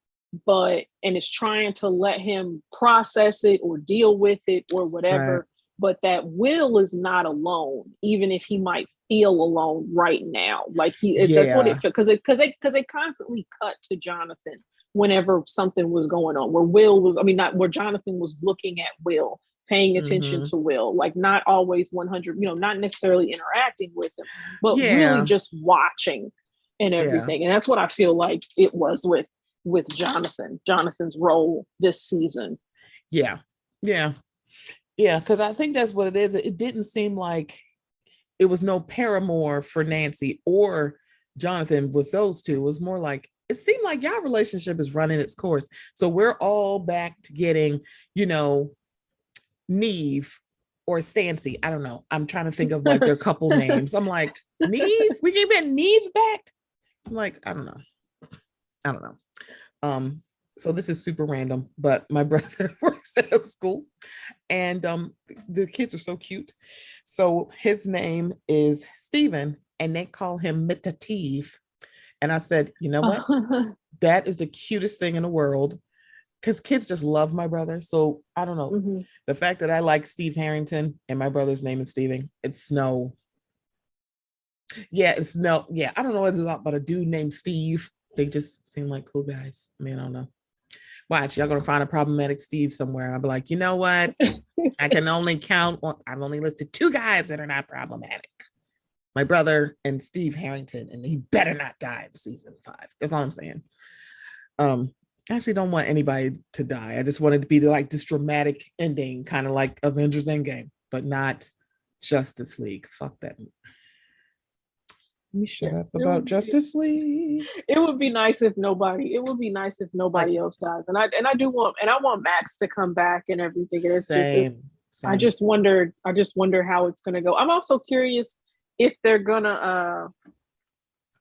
and is trying to let him process it or deal with it or whatever. Right. But that Will is not alone, even if he might feel alone right now. Like that's what it, because they constantly cut to Jonathan whenever something was going on, where Jonathan was looking at Will, paying attention to Will, like not always 100, not necessarily interacting with him, but really just watching and everything. And that's what I feel like it was with Jonathan's role this season. Because I think that's what it is. It didn't seem like it was no paramour for Nancy or Jonathan with those two. It was more like, it seemed like y'all relationship is running its course. So we're all back to getting, Neve or Stancy. I don't know. I'm trying to think of like their couple names. I'm like, Neve? We can get Neve back? I'm like, I don't know. So this is super random, but my brother works at a school and the kids are so cute. So his name is Steven and they call him Mitative. And I said, you know what? That is the cutest thing in the world. Because kids just love my brother. So I don't know. The fact that I like Steve Harrington and my brother's name is Steven, it's no. Yeah, it's no. Yeah, I don't know what it's about, but a dude named Steve. They just seem like cool guys. I mean, I don't know. Watch, y'all gonna find a problematic Steve somewhere. I'll be like, you know what? I can only count on, I've only listed 2 guys that are not problematic. My brother and Steve Harrington, and he better not die in season 5. That's all I'm saying. I actually don't want anybody to die. I just wanted to be like this dramatic ending, kind of like Avengers Endgame, but not Justice League. Fuck that. Let me shut up about Justice League. It would be nice if nobody else dies. And I want Max to come back and everything. And same. I just wonder how it's gonna go. I'm also curious if they're gonna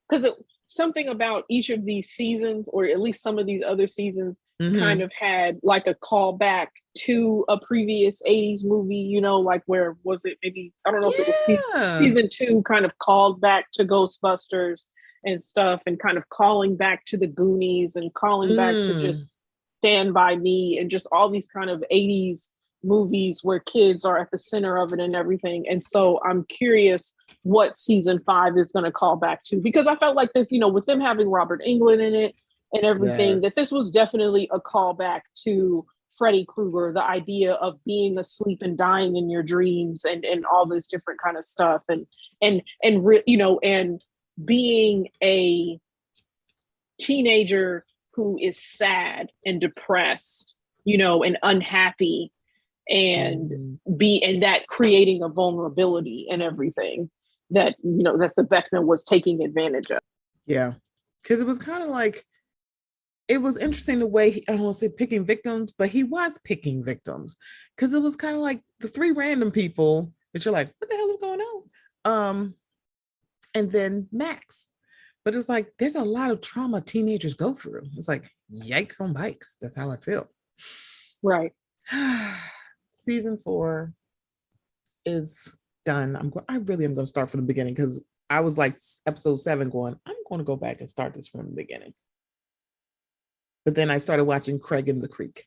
because something about each of these seasons, or at least some of these other seasons, kind of had like a callback to a previous 80s movie, like where was it? Maybe, I don't know if it was season 2 kind of called back to Ghostbusters and stuff, and kind of calling back to the Goonies and calling back to just Stand By Me and just all these kind of 80s movies where kids are at the center of it and everything. And so I'm curious what season 5 is going to call back to, because I felt like this, with them having Robert Englund in it and everything, that this was definitely a callback to Freddy Krueger, the idea of being asleep and dying in your dreams and all this different kind of stuff. And being a teenager who is sad and depressed, and unhappy, and that creating a vulnerability and everything that that the Vecna was taking advantage of. Yeah, because it was kind of like, it was interesting the way I don't want to say picking victims, but he was picking victims, because it was kind of like the three random people that you're like, what the hell is going on? And then Max. But it's like, there's a lot of trauma teenagers go through. It's like, yikes on bikes. That's how I feel. Right. Season 4 is done. I really am going to start from the beginning, because I was like episode 7 going, I'm going to go back and start this from the beginning. But then I started watching Craig in the Creek.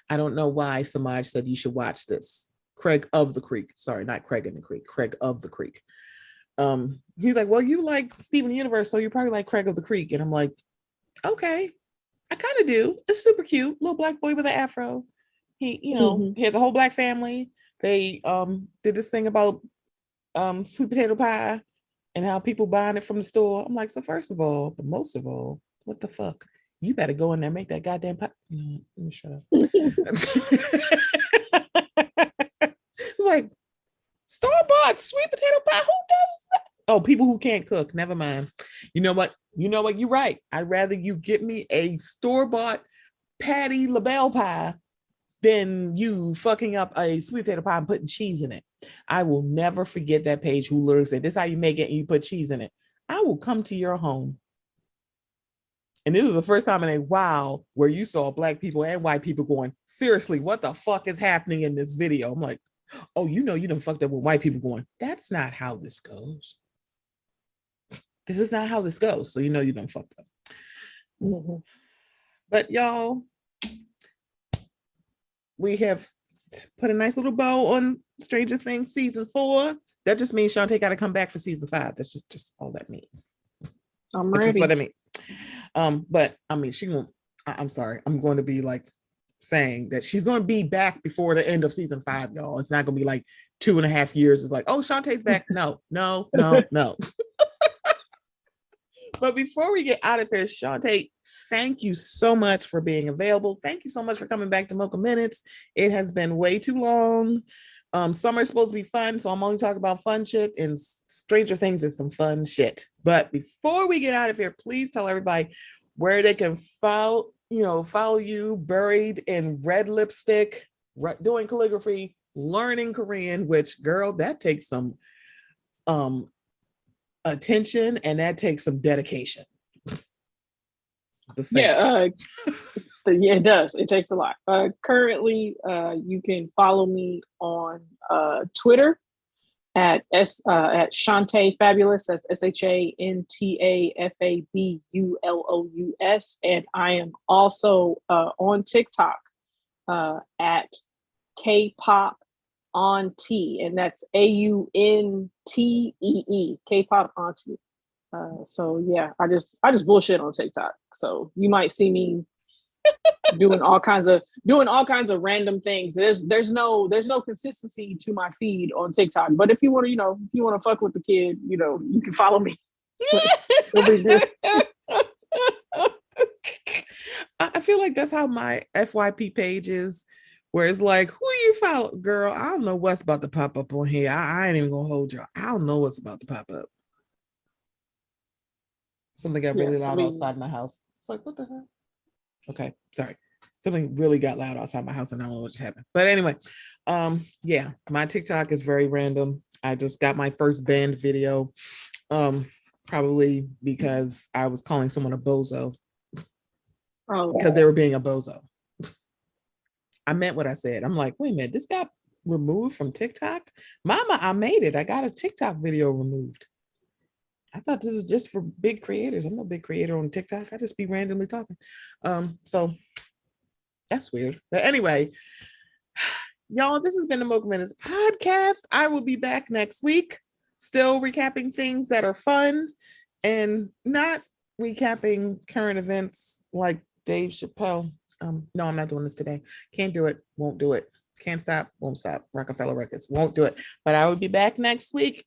I don't know why Samaj said you should watch this. Craig of the Creek. Sorry, not Craig in the Creek. Craig of the Creek. He's like, well, you like Steven Universe, so you probably like Craig of the Creek. And I'm like, okay, I kind of do. It's super cute. Little black boy with an afro. He, he has a whole black family. They did this thing about sweet potato pie and how people buying it from the store. I'm like, so first of all, but most of all, what the fuck? You better go in there and make that goddamn pie. No, let me shut up. It's like, store-bought sweet potato pie. Who does that? Oh, people who can't cook. Never mind. You know what? You're right. I'd rather you get me a store-bought Patty LaBelle pie than you fucking up a sweet potato pie and putting cheese in it. I will never forget that page who literally said, this is how you make it and you put cheese in it. I will come to your home. And this was the first time in a while where you saw black people and white people going, seriously, what the fuck is happening in this video? I'm like, oh, you done fucked up with white people going, that's not how this goes. This is not how this goes. So you done fucked up. Mm-hmm. But y'all, we have put a nice little bow on Stranger Things season 4. That just means Shanta got to come back for season 5. That's just all that means. I'm ready. That's just what I mean. But I mean, I'm sorry. I'm going to be like saying that she's going to be back before the end of season 5, y'all. It's not going to be like 2.5 years. It's like, oh, Shantae's back. No. But before we get out of here, Shanta, thank you so much for being available. Thank you so much for coming back to Mocha Minutes. It has been way too long. Summer's supposed to be fun, so I'm only talking about fun shit, and Stranger Things is some fun shit. But before we get out of here, please tell everybody where they can follow you, buried in red lipstick, doing calligraphy, learning Korean, which, girl, that takes some attention and that takes some dedication. Yeah, it does. It takes a lot. Currently, you can follow me on Twitter at Shanta Fabulous. That's ShantaFabulous, and I am also on TikTok at K-pop auntie, and that's AUNTEE, K-pop auntie. So yeah, I just bullshit on TikTok. So you might see me doing all kinds of random things. There's no consistency to my feed on TikTok. But if you want to fuck with the kid, you can follow me. I feel like that's how my FYP page is, where it's like, who you follow? Girl, I don't know what's about to pop up on here. I ain't even gonna hold you. I don't know what's about to pop up. Something got really loud outside my house. It's like, what the hell? Okay, sorry. Something really got loud outside my house and I don't know what just happened. But anyway, yeah, my TikTok is very random. I just got my first banned video, probably because I was calling someone a bozo. Oh, because they were being a bozo. I meant what I said. I'm like, wait a minute, this got removed from TikTok? Mama, I made it. I got a TikTok video removed. I thought this was just for big creators. I'm no big creator on TikTok. I just be randomly talking. So that's weird. But anyway, y'all, this has been the Mocha Minutes podcast. I will be back next week, still recapping things that are fun and not recapping current events like Dave Chappelle. No, I'm not doing this today. Can't do it. Won't do it. Can't stop. Won't stop. Rockefeller Records. Won't do it. But I will be back next week.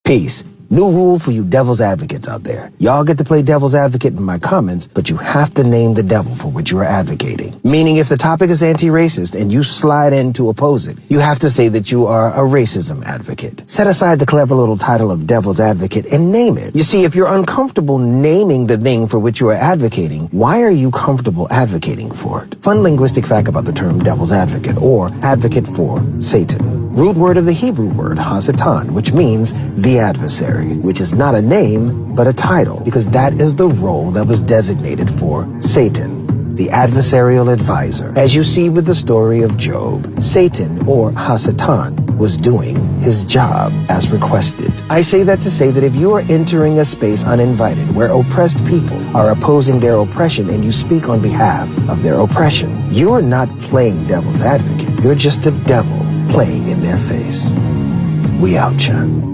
Peace. New rule for you devil's advocates out there. Y'all get to play devil's advocate in my comments, but you have to name the devil for which you are advocating. Meaning if the topic is anti-racist and you slide in to oppose it, you have to say that you are a racism advocate. Set aside the clever little title of devil's advocate and name it. You see, if you're uncomfortable naming the thing for which you are advocating, why are you comfortable advocating for it? Fun linguistic fact about the term devil's advocate, or advocate for Satan. Root word of the Hebrew word, Hasatan, which means the adversary, which is not a name, but a title, because that is the role that was designated for Satan, the adversarial advisor. As you see with the story of Job, Satan, or Hasatan, was doing his job as requested. I say that to say that if you are entering a space uninvited where oppressed people are opposing their oppression and you speak on behalf of their oppression, you are not playing devil's advocate. You're just a devil playing in their face. We out, Chan.